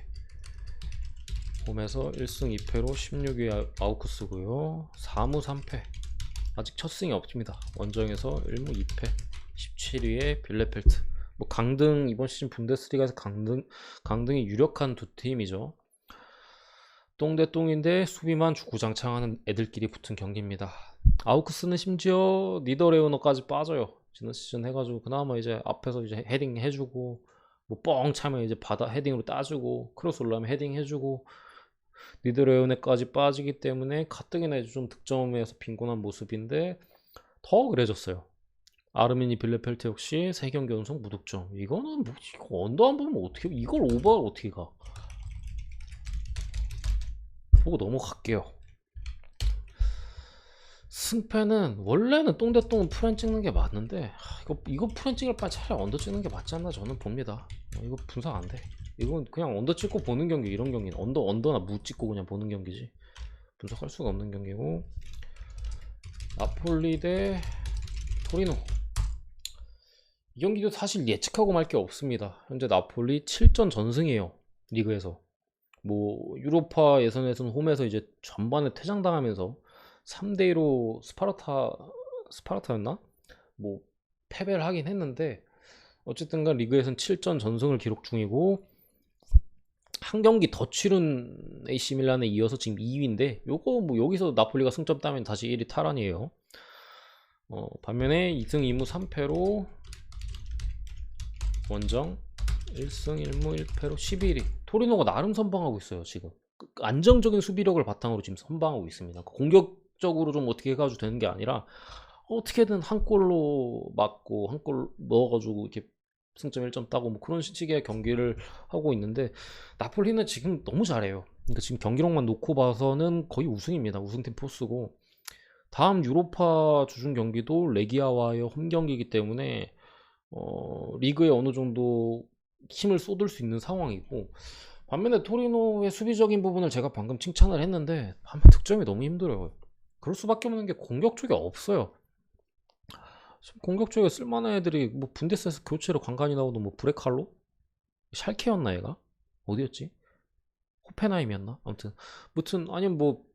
홈에서 1승 2패로 16위 아우크스고요. 4무 3패. 아직 첫 승이 없습니다. 원정에서 1무 2패. 17위에 빌레펠트. 뭐 강등, 이번 시즌 분데스리가에서 강등이 유력한 두 팀이죠. 똥대 똥인데 수비만 주구장창하는 애들끼리 붙은 경기입니다. 아우크스는 심지어 니더레오너까지 빠져요. 지난 시즌 해가지고 그나마 이제 앞에서 이제 헤딩 해주고, 뭐 뻥 차면 이제 바다 헤딩으로 따주고, 크로스 올라오면 헤딩 해주고, 니더레오너까지 빠지기 때문에 가뜩이나 좀 득점에서 빈곤한 모습인데 더 그래졌어요. 아르미니 빌레펠트 역시 3경기 연속 무득점. 이거는 뭐 이거 언더 안 보면 어떻게, 이걸 오버를 어떻게 가? 보고 넘어갈게요. 승패는 원래는 똥대똥은 프렌 찍는 게 맞는데, 이거 프렌 찍을 바에 차라리 언더 찍는 게 맞지 않나 저는 봅니다. 이거 분석 안 돼. 이건 그냥 언더 찍고 보는 경기, 이런 경기는 언더나 무 찍고 그냥 보는 경기지 분석할 수가 없는 경기고. 나폴리 대 토리노. 이 경기도 사실 예측하고 말 게 없습니다. 현재 나폴리 7전 전승이에요 리그에서. 뭐 유로파 예선에서는 홈에서 이제 전반에 퇴장당하면서 3대2로 스파르타였나? 뭐 패배를 하긴 했는데, 어쨌든간 리그에서는 7전 전승을 기록 중이고, 한 경기 더 치른 AC 밀란에 이어서 지금 2위인데, 요거 뭐 여기서 나폴리가 승점 따면 다시 1위 탈환이에요. 반면에 2승 2무 3패로 원정 1승 1무 1패로 11위. 토리노가 나름 선방하고 있어요 지금. 안정적인 수비력을 바탕으로 지금 선방하고 있습니다. 공격적으로 좀 어떻게 해가지고 되는 게 아니라 어떻게든 한 골로 맞고 한 골 넣어가지고 이렇게 승점 1점 따고 뭐 그런 식의 경기를 하고 있는데, 나폴리는 지금 너무 잘해요. 그러니까 지금 경기력만 놓고 봐서는 거의 우승입니다. 우승팀 포스고, 다음 유로파 주중 경기도 레기아와의 홈 경기이기 때문에 리그에 어느 정도 힘을 쏟을 수 있는 상황이고, 반면에 토리노의 수비적인 부분을 제가 방금 칭찬을 했는데 반면 득점이 너무 힘들어요. 그럴 수밖에 없는 게 공격 쪽에 없어요. 지금 공격 쪽에 쓸만한 애들이 뭐 분데스에서 교체로 간간히 나오는 뭐 브레칼로? 샬케였나 얘가? 어디였지? 호펜하임이었나? 아무튼 아니면 뭐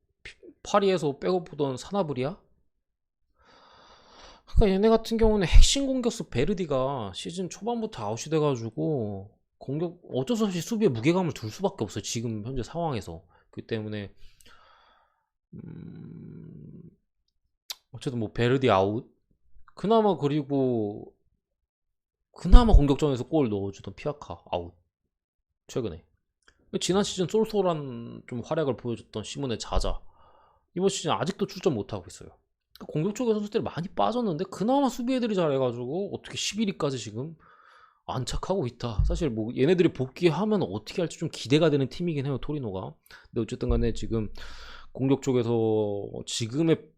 파리에서 백업 보던 사나브리아? 그러니까 얘네 같은 경우는 핵심 공격수 베르디가 시즌 초반부터 아웃이 돼가지고 공격 어쩔 수 없이 수비에 무게감을 둘 수밖에 없어요. 지금 현재 상황에서. 그 때문에 어쨌든 뭐 베르디 아웃. 그리고 그나마 공격전에서 골 넣어주던 피아카 아웃. 최근에 지난 시즌 쏠쏠한 좀 활약을 보여줬던 시몬의 자자, 이번 시즌 아직도 출전 못하고 있어요. 공격 쪽의 선수들이 많이 빠졌는데 그나마 수비 애들이 잘해가지고 어떻게 11위까지 지금 안착하고 있다. 사실 뭐 얘네들이 복귀하면 어떻게 할지 좀 기대가 되는 팀이긴 해요, 토리노가. 근데 어쨌든 간에 지금 공격 쪽에서 지금의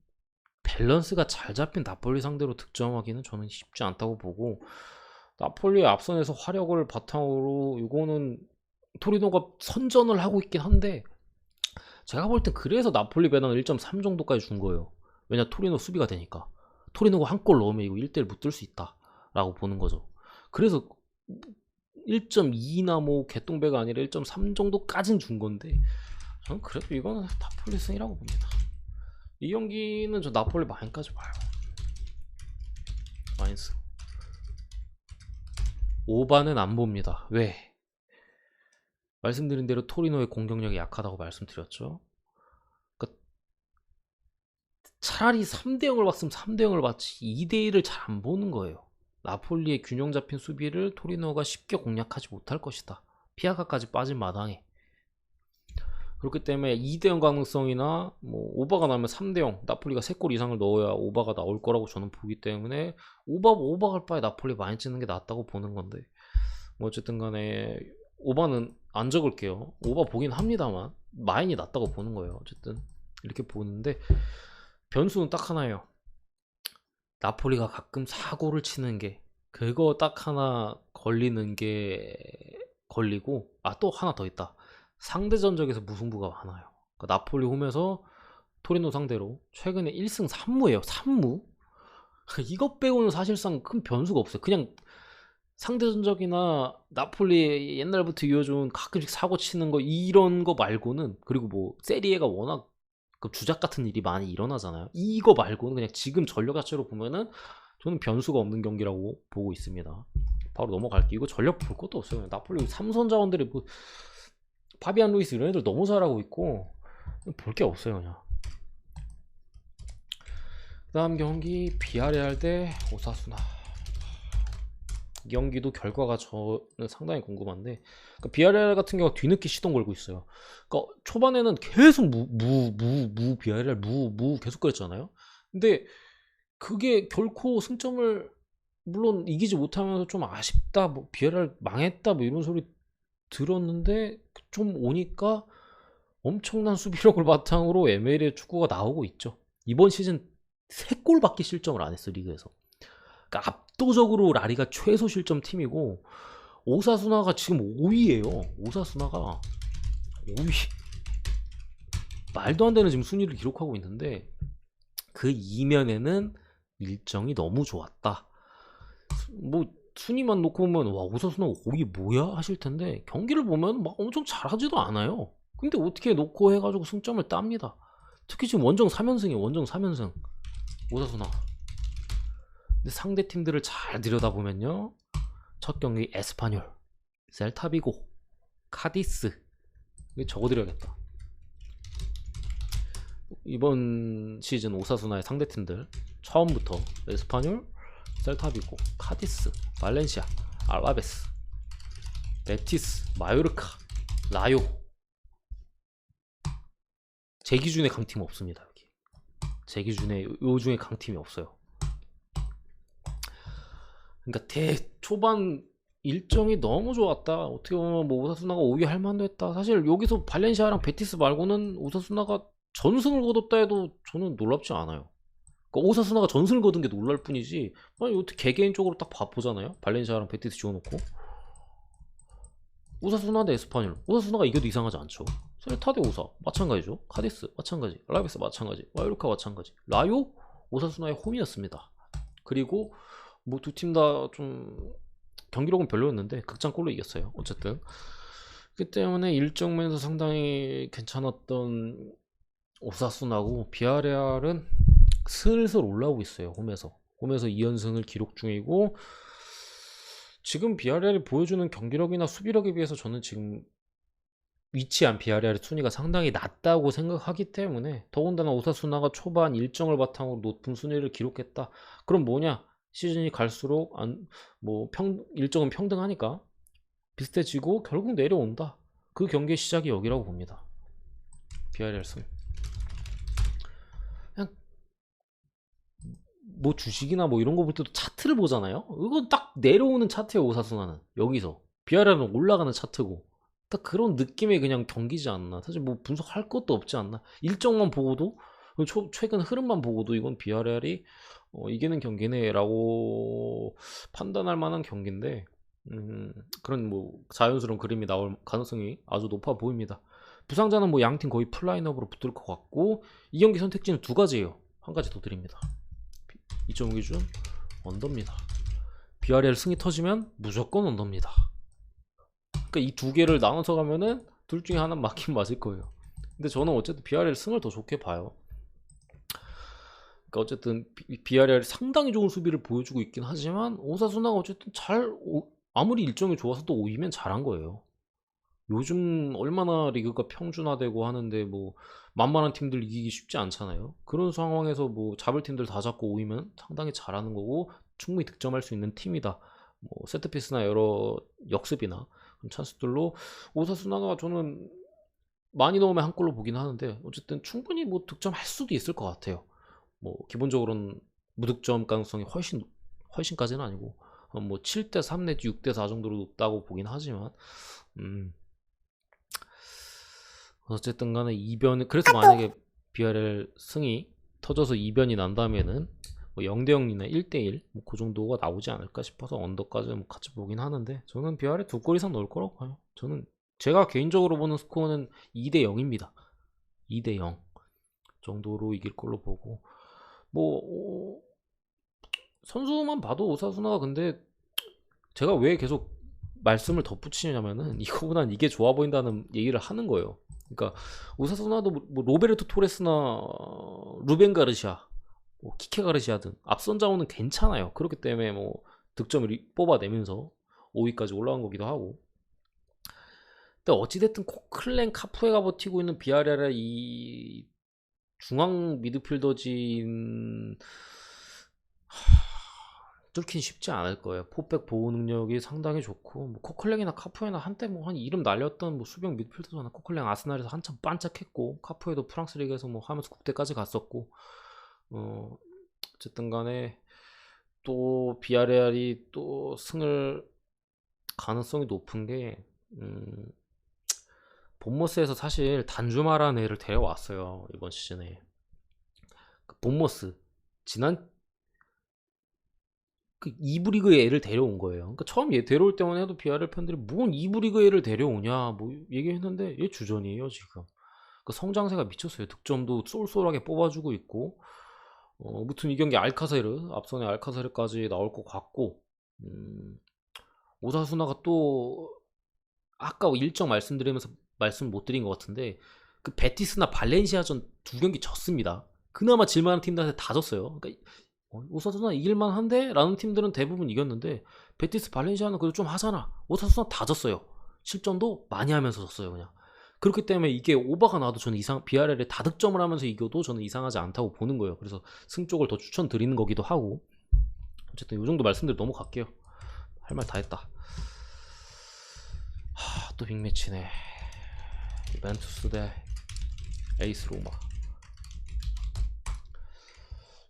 밸런스가 잘 잡힌 나폴리 상대로 득점하기는 저는 쉽지 않다고 보고, 나폴리의 앞선에서 화력을 바탕으로 이거는 토리노가 선전을 하고 있긴 한데, 제가 볼 땐 그래서 나폴리 배당 1.3 정도까지 준 거예요. 왜냐, 토리노 수비가 되니까. 토리노가 한 골 넣으면 이거 1대1 붙을 수 있다 라고 보는 거죠. 그래서 1.2나 뭐 개똥배가 아니라 1.3 정도까진 준 건데, 저는 그래도 이거는 나폴리 승이라고 봅니다. 이 경기는 저 나폴리 마인까지 봐요. 마인스 오바는 안 봅니다. 왜? 말씀드린 대로 토리노의 공격력이 약하다고 말씀드렸죠. 그러니까 차라리 3대0을 봤으면 3대0을 봤지 2대1을 잘 안 보는 거예요. 나폴리의 균형 잡힌 수비를 토리노가 쉽게 공략하지 못할 것이다. 피아카까지 빠진 마당에. 그렇기 때문에 2대0 가능성이나 뭐 오바가 나면 3대0, 나폴리가 3골 이상을 넣어야 오바가 나올 거라고 저는 보기 때문에 오바 갈 바에 나폴리 많이 찍는 게 낫다고 보는 건데, 뭐 어쨌든 간에 오바는 안 적을게요. 오바 보긴 합니다만 마인이 낫다고 보는 거예요. 어쨌든 이렇게 보는데, 변수는 딱 하나예요. 나폴리가 가끔 사고를 치는 게, 그거 딱 하나 걸리는 게 걸리고, 또 하나 더 있다. 상대 전적에서 무승부가 많아요. 그러니까 나폴리 홈에서 토리노 상대로 최근에 1승 3무예요. 3무? 이것 빼고는 사실상 큰 변수가 없어요. 그냥 상대 전적이나 나폴리 옛날부터 이어준 가끔씩 사고 치는 거, 이런 거 말고는, 그리고 뭐 세리에가 워낙 그 주작 같은 일이 많이 일어나잖아요. 이거 말고는 그냥 지금 전력 자체로 보면은 저는 변수가 없는 경기라고 보고 있습니다. 바로 넘어갈게요. 이거 전력 볼 것도 없어요. 나폴리 3선 자원들이 뭐 파비안 루이스 이런 애들 너무 잘하고 있고 볼 게 없어요 그냥. 그 다음 경기 비아레알 대 오사수나. 이 경기도 결과가 저는 상당히 궁금한데, 그러니까 비아레알 같은 경우가 뒤늦게 시동 걸고 있어요. 그러니까 초반에는 계속 비아레알 계속 그랬잖아요. 근데 그게 결코 승점을, 물론 이기지 못하면서 좀 아쉽다, 뭐 비아레알 망했다 뭐 이런 소리 들었는데, 좀 오니까 엄청난 수비력을 바탕으로 ML의 축구가 나오고 있죠. 이번 시즌 3골밖에 실점을 안 했어, 리그에서. 그러니까 압도적으로 라리가 최소 실점 팀이고, 오사수나가 지금 5위예요. 오사수나가 5위. 말도 안 되는 지금 순위를 기록하고 있는데, 그 이면에는 일정이 너무 좋았다. 뭐 순위만 놓고 보면 와, 오사수나 5위 뭐야 하실 텐데, 경기를 보면 막 엄청 잘하지도 않아요. 근데 어떻게 놓고 해가지고 승점을 땁니다. 특히 지금 원정 3연승이에요. 원정 3연승 오사수나. 근데 상대 팀들을 잘 들여다보면요, 첫 경기 에스파뇰, 셀타비고, 카디스. 이거 적어드려야겠다. 이번 시즌 오사수나의 상대 팀들 처음부터 에스파뇰, 셀타비고, 카디스, 발렌시아, 알바베스, 베티스, 마요르카, 라요. 제 기준에 강팀 없습니다. 여기 제 기준에 요 중에 강팀이 없어요. 그러니까 초반 일정이 너무 좋았다. 어떻게 보면 뭐 오사수나가 5위 할 만도 했다. 사실 여기서 발렌시아랑 베티스 말고는 오사수나가 전승을 거뒀다 해도 저는 놀랍지 않아요. 그러니까 오사수나가 전승을 거둔 게 놀랄 뿐이지. 아니 어떻게 개개인적으로 딱 보잖아요. 발렌시아랑 베티스 지어놓고 오사수나 대 에스파뇰, 오사수나가 이겨도 이상하지 않죠. 셀타 대 오사 마찬가지죠. 카디스 마찬가지, 알라베스 마찬가지, 마요르카 마찬가지. 라요 오사수나의 홈이었습니다. 그리고 뭐 두 팀 다 좀 경기력은 별로였는데 극장골로 이겼어요. 어쨌든 그렇기 때문에 일정 면에서 상당히 괜찮았던 오사수나고, 비아레알은 슬슬 올라오고 있어요. 홈에서 2연승을 기록 중이고, 지금 비아레알이 보여주는 경기력이나 수비력에 비해서 저는 지금 위치한 비아레알의 순위가 상당히 낮다고 생각하기 때문에, 더군다나 오사수나가 초반 일정을 바탕으로 높은 순위를 기록했다. 그럼 뭐냐? 시즌이 갈수록 일정은 평등하니까 비슷해지고 결국 내려온다. 그 경기의 시작이 여기라고 봅니다. 비아레알 승. 그냥 뭐 주식이나 뭐 이런 거 볼 때도 차트를 보잖아요. 이건 딱 내려오는 차트예요. 오사수나는 여기서, 비아레알은 올라가는 차트고, 딱 그런 느낌의 그냥 경기지 않나. 사실 뭐 분석할 것도 없지 않나. 일정만 보고도, 최근 흐름만 보고도 이건 비아레알이 이기는 경기네 라고 판단할 만한 경기인데, 그런 뭐 자연스러운 그림이 나올 가능성이 아주 높아 보입니다. 부상자는 뭐 양팀 거의 풀라인업으로 붙을 것 같고, 이 경기 선택지는 두 가지예요. 한 가지 더 드립니다. 2.5 기준 언더입니다. 비아레알 승이 터지면 무조건 언더입니다. 그러니까 이 두 개를 나눠서 가면은 둘 중에 하나는 맞긴 맞을 거예요. 근데 저는 어쨌든 비아레알 승을 더 좋게 봐요. 그러니까 어쨌든 비아레알이 상당히 좋은 수비를 보여주고 있긴 하지만, 오사수나가 어쨌든 아무리 일정이 좋아서 또 5위면 잘한 거예요. 요즘 얼마나 리그가 평준화되고 하는데 뭐 만만한 팀들 이기기 쉽지 않잖아요. 그런 상황에서 뭐 잡을 팀들 다 잡고 5위면 상당히 잘하는 거고, 충분히 득점할 수 있는 팀이다. 뭐 세트피스나 여러 역습이나 그런 찬스들로 오사수나가 저는 많이 넣으면 한 골로 보긴 하는데, 어쨌든 충분히 뭐 득점할 수도 있을 것 같아요. 뭐 기본적으로는 무득점 가능성이 훨씬까지는 아니고 뭐 7대 3 내지 6대 4 정도로 높다고 보긴 하지만, 어쨌든 간에 그래서 만약에 비아레알 승이 터져서 이변이 난다면은 뭐 0대 0이나 1대 1 뭐 그 정도가 나오지 않을까 싶어서 언더까지 뭐 같이 보긴 하는데, 저는 비아레알 2골 이상 넣을 거라고 봐요. 제가 개인적으로 보는 스코어는 2대 0입니다. 2대 0 정도로 이길 걸로 보고, 뭐 선수만 봐도 오사수나가, 근데 제가 왜 계속 말씀을 덧붙이냐면은 이거보단 이게 좋아 보인다는 얘기를 하는 거예요. 그러니까 오사수나도 뭐 로베르토 토레스나 루벤 가르시아, 뭐 키케 가르시아든 앞선 자원은 괜찮아요. 그렇기 때문에 뭐 득점을 뽑아내면서 5위까지 올라간 거기도 하고. 근데 어찌됐든 코클렌, 카푸에가 버티고 있는 비아레알의 이 중앙 미드필더진 뚫긴 쉽지 않을 거예요. 포백 보호 능력이 상당히 좋고, 뭐 코클랭이나 카푸에나 한때 뭐 한 이름 날렸던 뭐 수비형 미드필더잖아. 코클랭 아스날에서 한참 반짝했고, 카푸에도 프랑스 리그에서 뭐 하면서 국대까지 갔었고, 어쨌든 간에 또 비아레알이 또 승을 가능성이 높은 게, 본머스에서 사실 단주마라는 애를 데려왔어요. 이번 시즌에. 본머스 지난 그 2부 리그의 애를 데려온 거예요. 그러니까 처음 얘 데려올 때만 해도 비아레알 팬들이 뭔 2부 리그 애를 데려오냐 뭐 얘기했는데, 얘 주전이에요 지금. 그 성장세가 미쳤어요. 득점도 쏠쏠하게 뽑아주고 있고, 무튼 이 경기 앞선에 알카세르까지 나올 것 같고, 오사수나가 또 아까 일정 말씀드리면서 말씀 못 드린 것 같은데, 그 베티스나 발렌시아전 두 경기 졌습니다. 그나마 질만한 팀들한테 다 졌어요. 그러니까 오사수나 이길만 한데? 라는 팀들은 대부분 이겼는데, 베티스, 발렌시아는 그래도 좀 하잖아. 오사수나 다 졌어요. 실점도 많이 하면서 졌어요 그냥. 그렇기 때문에 이게 오버가 나도 저는 비아레알에 다득점을 하면서 이겨도 저는 이상하지 않다고 보는 거예요. 그래서 승 쪽을 더 추천드리는 거기도 하고. 어쨌든 이 정도 말씀드리고 넘어갈게요. 할 말 다 했다. 또 빅매치네. 유벤투스 대 에이스 로마.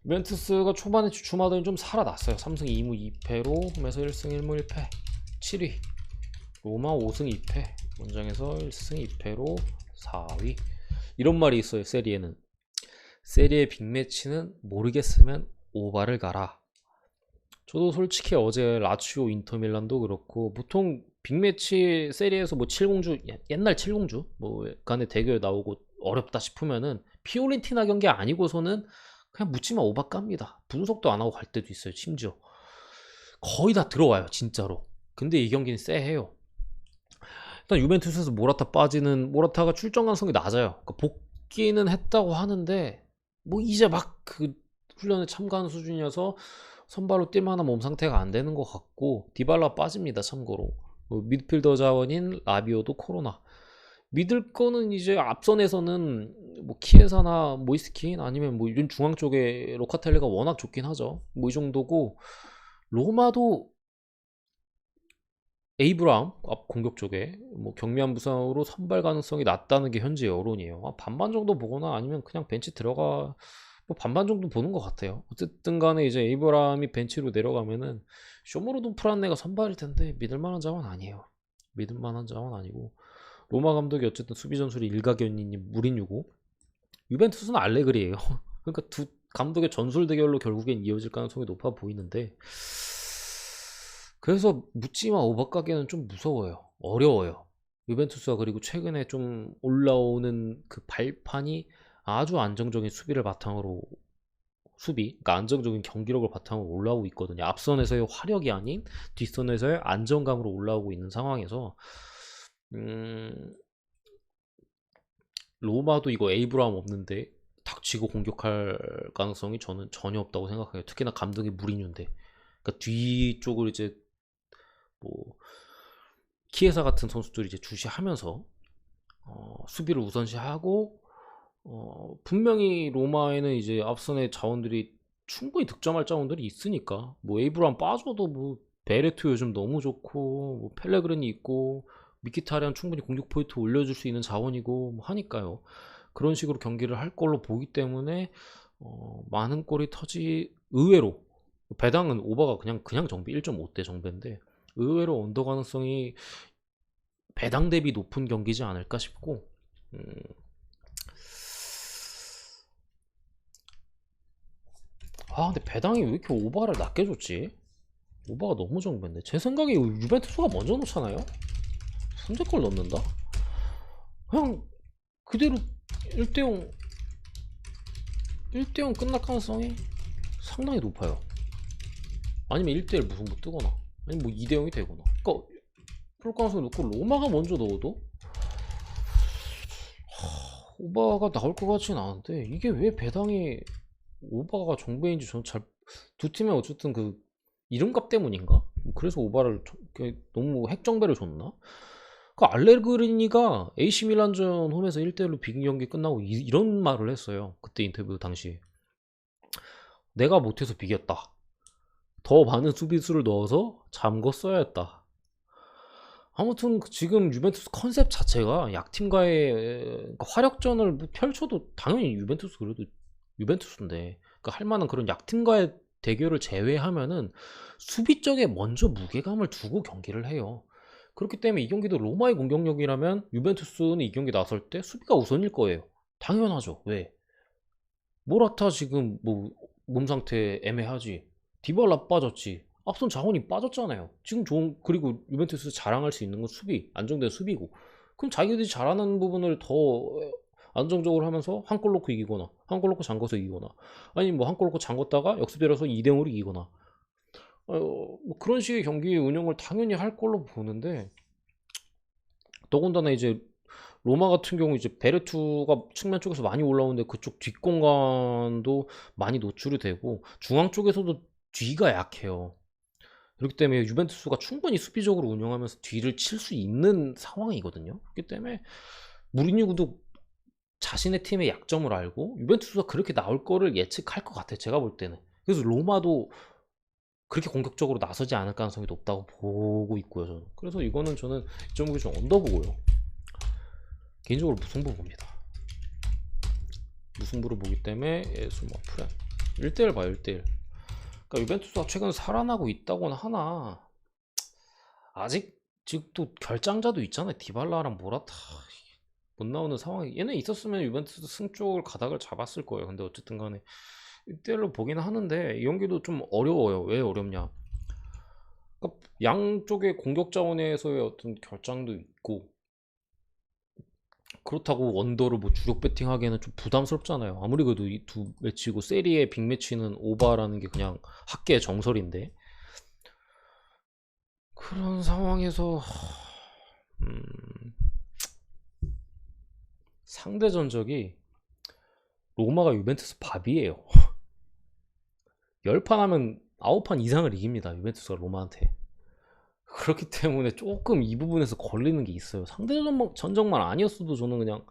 유벤투스가 초반에 주춤하더니 좀 살아났어요. 3승 2무 2패로 홈에서 1승 1무 1패 7위. 로마 5승 2패 원정에서 1승 2패로 4위. 이런 말이 있어요. 세리에는. 세리에 빅매치는 모르겠으면 오바를 가라. 저도 솔직히 어제 라치오 인터밀란도 그렇고 보통 빅매치 세리에서 뭐 7공주 옛날 7공주 뭐 간의 대결 나오고 어렵다 싶으면은 피오렌티나 경기 아니고서는 그냥 묻지마 오바 깝니다. 분석도 안 하고 갈 때도 있어요. 심지어 거의 다 들어와요 진짜로. 근데 이 경기는 쎄해요. 일단 유벤투스에서 모라타 빠지는 모라타가 출전 가능성이 낮아요. 그러니까 복귀는 했다고 하는데 뭐 이제 막 그 훈련에 참가하는 수준이어서 선발로 뛸 만한 몸 상태가 안 되는 것 같고 디발라 빠집니다. 참고로 미드필더 자원인 라비오도 코로나. 믿을 거는 이제 앞선에서는 뭐 키에사나 모이스킨 아니면 뭐 이런 중앙 쪽에 로카텔리가 워낙 좋긴 하죠. 뭐 이 정도고 로마도 에이브람 앞 공격 쪽에 뭐 경미한 부상으로 선발 가능성이 낮다는 게 현재 여론이에요. 반반 정도 보거나 아니면 그냥 벤치 들어가 뭐 반반 정도 보는 것 같아요. 어쨌든 간에 이제 에이브람이 벤치로 내려가면은 쇼무로도 프란네가 선발일 텐데 믿을 만한 자원 아니에요. 믿을 만한 자원 아니고 로마 감독이 어쨌든 수비 전술이 일가견이니 무리뉴고 유벤투스는 알레그리예요. 그러니까 두 감독의 전술 대결로 결국엔 이어질 가능성이 높아 보이는데 그래서 묻지마 오바가게는 좀 무서워요. 어려워요. 유벤투스가 그리고 최근에 좀 올라오는 그 발판이 아주 안정적인 수비를 바탕으로 그러니까 안정적인 경기력을 바탕으로 올라오고 있거든요. 앞선에서의 화력이 아닌 뒷선에서의 안정감으로 올라오고 있는 상황에서 로마도 이거 에이브람 없는데 닥치고 공격할 가능성이 저는 전혀 없다고 생각해요. 특히나 감독이 무리뉴인데 그러니까 뒤쪽을 이제 뭐 키에사 같은 선수들이 이제 주시하면서 수비를 우선시하고 분명히 로마에는 이제 앞선의 자원들이 충분히 득점할 자원들이 있으니까 뭐 에이브람 빠져도 뭐 베레투 요즘 너무 좋고 뭐 펠레그르니 있고 미키타리안 충분히 공격 포인트 올려줄 수 있는 자원이고 뭐 하니까요. 그런 식으로 경기를 할 걸로 보기 때문에 많은 골이 의외로 배당은 오버가 그냥 정배 1.5대 정배인데 의외로 언더 가능성이 배당 대비 높은 경기지 않을까 싶고 근데 배당이 왜 이렇게 오버를 낮게 줬지? 오버가 너무 정배인데 제 생각에 유벤투스가 먼저 넣잖아요? 선제골 넣는다? 그냥 그대로 1대0 1대0 끝날 가능성이 상당히 높아요. 아니면 1대1 무승부 뜨거나 아니면 뭐 2대0이 되거나 그러니까 그럴 가능성이 높고 로마가 먼저 넣어도 오바가 나올 것 같진 않은데 이게 왜 배당이 오바가 정배인지 저는 두 팀의 어쨌든 그 이름값 때문인가? 그래서 오바를 너무 핵정배를 줬나? 그 알레그리니가 AC 밀란전 홈에서 1대1로 비긴 경기 끝나고 이런 말을 했어요. 그때 인터뷰 당시 내가 못해서 비겼다. 더 많은 수비수를 넣어서 잠궜어야 했다. 아무튼 지금 유벤투스 컨셉 자체가 약팀과의 화력전을 펼쳐도 당연히 유벤투스 그래도 유벤투스인데 그러니까 할 만한 그런 약팀과의 대결을 제외하면은 수비 쪽에 먼저 무게감을 두고 경기를 해요. 그렇기 때문에 이 경기도 로마의 공격력이라면 유벤투스는 이 경기 나설 때 수비가 우선일 거예요. 당연하죠. 왜? 모라타 지금 뭐 몸 상태 애매하지. 디발라 빠졌지. 앞선 자원이 빠졌잖아요. 지금 그리고 유벤투스 자랑할 수 있는 건 수비, 안정된 수비고. 그럼 자기들이 잘하는 부분을 더 안정적으로 하면서 한 골 넣고 이기거나 한 골 넣고 잠궈서 이기거나 아니 뭐 한 골 넣고 잠궜다가 역습이라서 2대0으로 이기거나 뭐 그런 식의 경기 운영을 당연히 할 걸로 보는데 더군다나 이제 로마 같은 경우 이제 베르투가 측면 쪽에서 많이 올라오는데 그쪽 뒷공간도 많이 노출이 되고 중앙 쪽에서도 뒤가 약해요. 그렇기 때문에 유벤투스가 충분히 수비적으로 운영하면서 뒤를 칠 수 있는 상황이거든요. 그렇기 때문에 무리뉴도 자신의 팀의 약점을 알고 유벤투스가 그렇게 나올 거를 예측할 것 같아요. 제가 볼 때는. 그래서 로마도 그렇게 공격적으로 나서지 않을 가능성이 높다고 보고 있고요. 저는. 그래서 이거는 저는 2.5개 좀 언더 보고요. 개인적으로 무승부 봅니다. 무승부를 보기 때문에 예수 뭐 프렘 1대1 봐요. 1대1. 그러니까 유벤투스가 최근 살아나고 있다고는 하나 아직 지금 또 결장자도 있잖아요. 디발라랑 모라타 못 나오는 상황이 얘네 있었으면 유벤투스 승 쪽을 가닥을 잡았을 거예요. 근데 어쨌든 간에 1대1로 보기는 하는데 이 경기도 좀 어려워요. 왜 어렵냐, 그러니까 양쪽의 공격 자원에서의 어떤 결장도 있고, 그렇다고 원더로 뭐 주력 배팅하기에는 좀 부담스럽잖아요. 아무리 그래도 이 두 매치고 세리의 빅매치는 오바라는 게 그냥 학계의 정설인데, 그런 상황에서 음, 상대 전적이 로마가 유벤투스 밥이에요. 10판 하면 9판 이상을 이깁니다. 유벤투스가 로마한테. 그렇기 때문에 조금 이 부분에서 걸리는 게 있어요. 상대 전적만 아니었어도 저는 그냥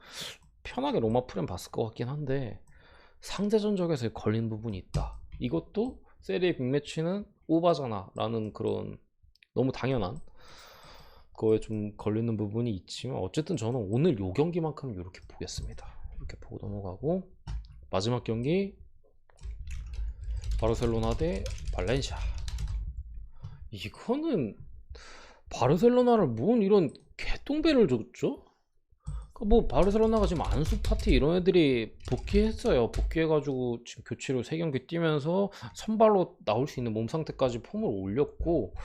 편하게 로마 프렘 봤을 것 같긴 한데, 상대 전적에서 걸린 부분이 있다. 이것도 세리의 빅매치는 오바잖아 라는 그런 너무 당연한 거에 좀 걸리는 부분이 있지만, 어쨌든 저는 오늘 요 경기만큼 이렇게 보겠습니다. 이렇게 보고 넘어가고, 마지막 경기 바르셀로나 대 발렌시아. 이거는 바르셀로나를 뭔 이런 개똥배를 줬죠? 뭐 바르셀로나가 지금 안수 파티 이런 애들이 복귀했어요. 복귀해가지고 지금 교체로 3경기 뛰면서 선발로 나올 수 있는 몸 상태까지 폼을 올렸고,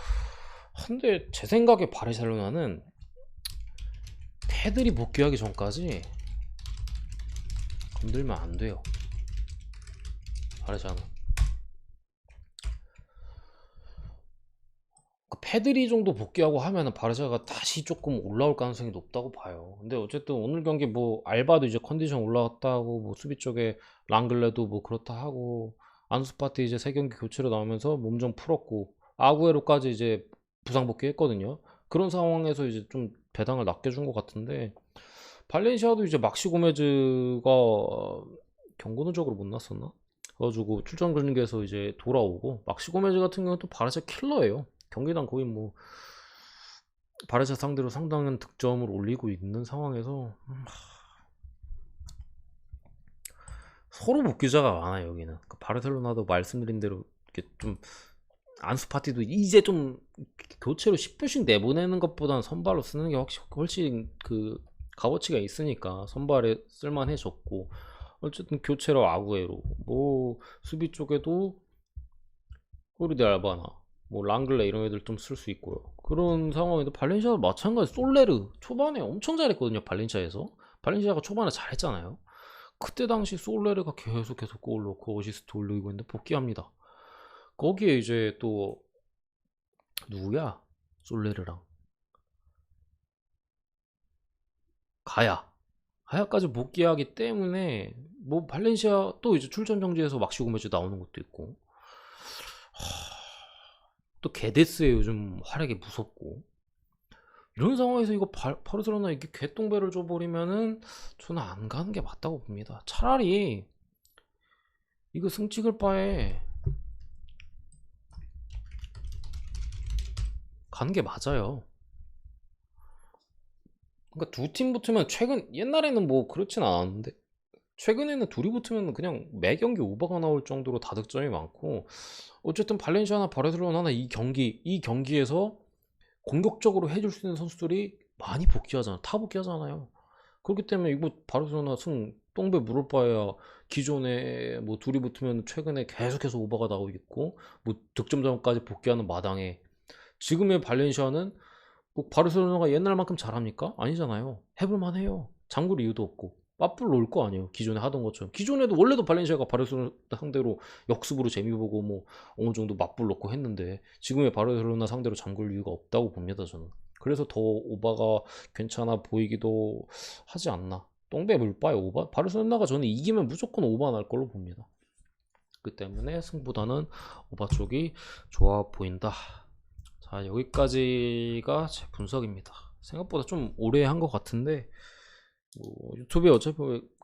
근데 제 생각에 바르셀로나는 패들이 복귀하기 전까지 건들면 안 돼요. 바르샤는 패드리 정도 복귀하고 하면은 바르샤가 다시 조금 올라올 가능성이 높다고 봐요. 근데 어쨌든 오늘 경기 뭐 알바도 이제 컨디션 올라왔다고, 뭐 수비 쪽에 랑글레도 뭐 그렇다 하고, 안수파티 이제 3경기 교체로 나오면서 몸 좀 풀었고, 아구에로까지 이제 부상 복귀했거든요. 그런 상황에서 이제 좀 배당을 낮게 준 것 같은데, 발렌시아도 이제 막시 고메즈가 경고 누적으로 못 났었나? 그래가지고 출전 경기에서 이제 돌아오고, 막시 고메즈 같은 경우는 또 바르샤 킬러예요. 경기당 거의 뭐 바르샤 상대로 상당한 득점을 올리고 있는 상황에서 서로 복귀자가 많아요. 여기는 그러니까 바르셀로나도 말씀드린 대로 이렇게 좀 안수파티도 이제 좀 교체로 10분씩 내보내는 것보다는 선발로 쓰는 게 훨씬 그 값어치가 있으니까 선발에 쓸만해졌고, 어쨌든 교체로 아구에로, 뭐 수비 쪽에도 호르디 알바나, 뭐 랑글레 이런 애들 좀 쓸 수 있고요. 그런 상황에도 발렌시아도 마찬가지. 솔레르 초반에 엄청 잘했거든요. 발렌시아가 초반에 잘했잖아요. 그때 당시 솔레르가 계속 골 넣고 어시스트 올리고 있는데 복귀합니다. 거기에 이제 또 누구야? 솔레르랑 가야까지 복귀하기 때문에 뭐 발렌시아 또 이제 출전 정지에서 막시 고메즈 나오는 것도 있고, 또 게데스의 요즘 활약이 무섭고, 이런 상황에서 이거 바르셀로나 이게 개똥배를 줘버리면은 저는 안 가는 게 맞다고 봅니다. 차라리 이거 승 찍을 바에 가는 게 맞아요. 그러니까 두 팀 붙으면 옛날에는 뭐 그렇진 않았는데, 최근에는 둘이 붙으면 그냥 매 경기 오버가 나올 정도로 다득점이 많고, 어쨌든 발렌시아나 바르셀로나나 이 경기에서 공격적으로 해줄 수 있는 선수들이 많이 복귀하잖아. 다 복귀하잖아요. 그렇기 때문에 이거 바르셀로나 승 똥배 물을 바에야 기존에 뭐 둘이 붙으면 최근에 계속해서 오버가 나오고 있고, 뭐 득점전까지 복귀하는 마당에 지금의 발렌시아는 뭐 바르셀로나가 옛날만큼 잘합니까? 아니잖아요. 해볼만 해요. 잠글 이유도 없고 맞불 놓을 거 아니에요. 기존에 하던 것처럼. 기존에도 원래도 발렌시아가 바르셀로나 상대로 역습으로 재미보고 뭐 어느 정도 맞불 놓고 했는데, 지금의 바르셀로나 상대로 잠글 이유가 없다고 봅니다. 저는. 그래서 더 오바가 괜찮아 보이기도 하지 않나. 똥배 물바에 오바? 바르셀로나가 저는 이기면 무조건 오바 날 걸로 봅니다. 그 때문에 승보다는 오바 쪽이 좋아 보인다. 자, 여기까지가 제 분석입니다. 생각보다 좀 오래 한 것 같은데, 뭐 유튜브에 어차피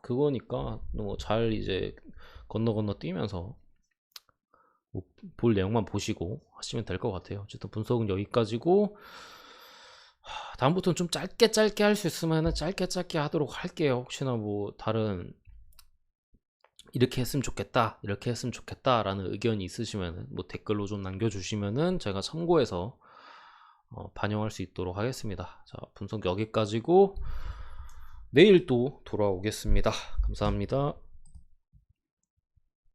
그거니까 뭐 잘 이제 건너 뛰면서 뭐볼 내용만 보시고 하시면 될 것 같아요. 어쨌든 분석은 여기까지고, 다음부터는 좀 짧게 할 수 있으면 짧게 하도록 할게요. 혹시나 뭐 다른 이렇게 했으면 좋겠다, 이렇게 했으면 좋겠다 라는 의견이 있으시면은 뭐 댓글로 좀 남겨주시면은 제가 참고해서 반영할 수 있도록 하겠습니다. 자, 분석 여기까지고 내일 또 돌아오겠습니다. 감사합니다.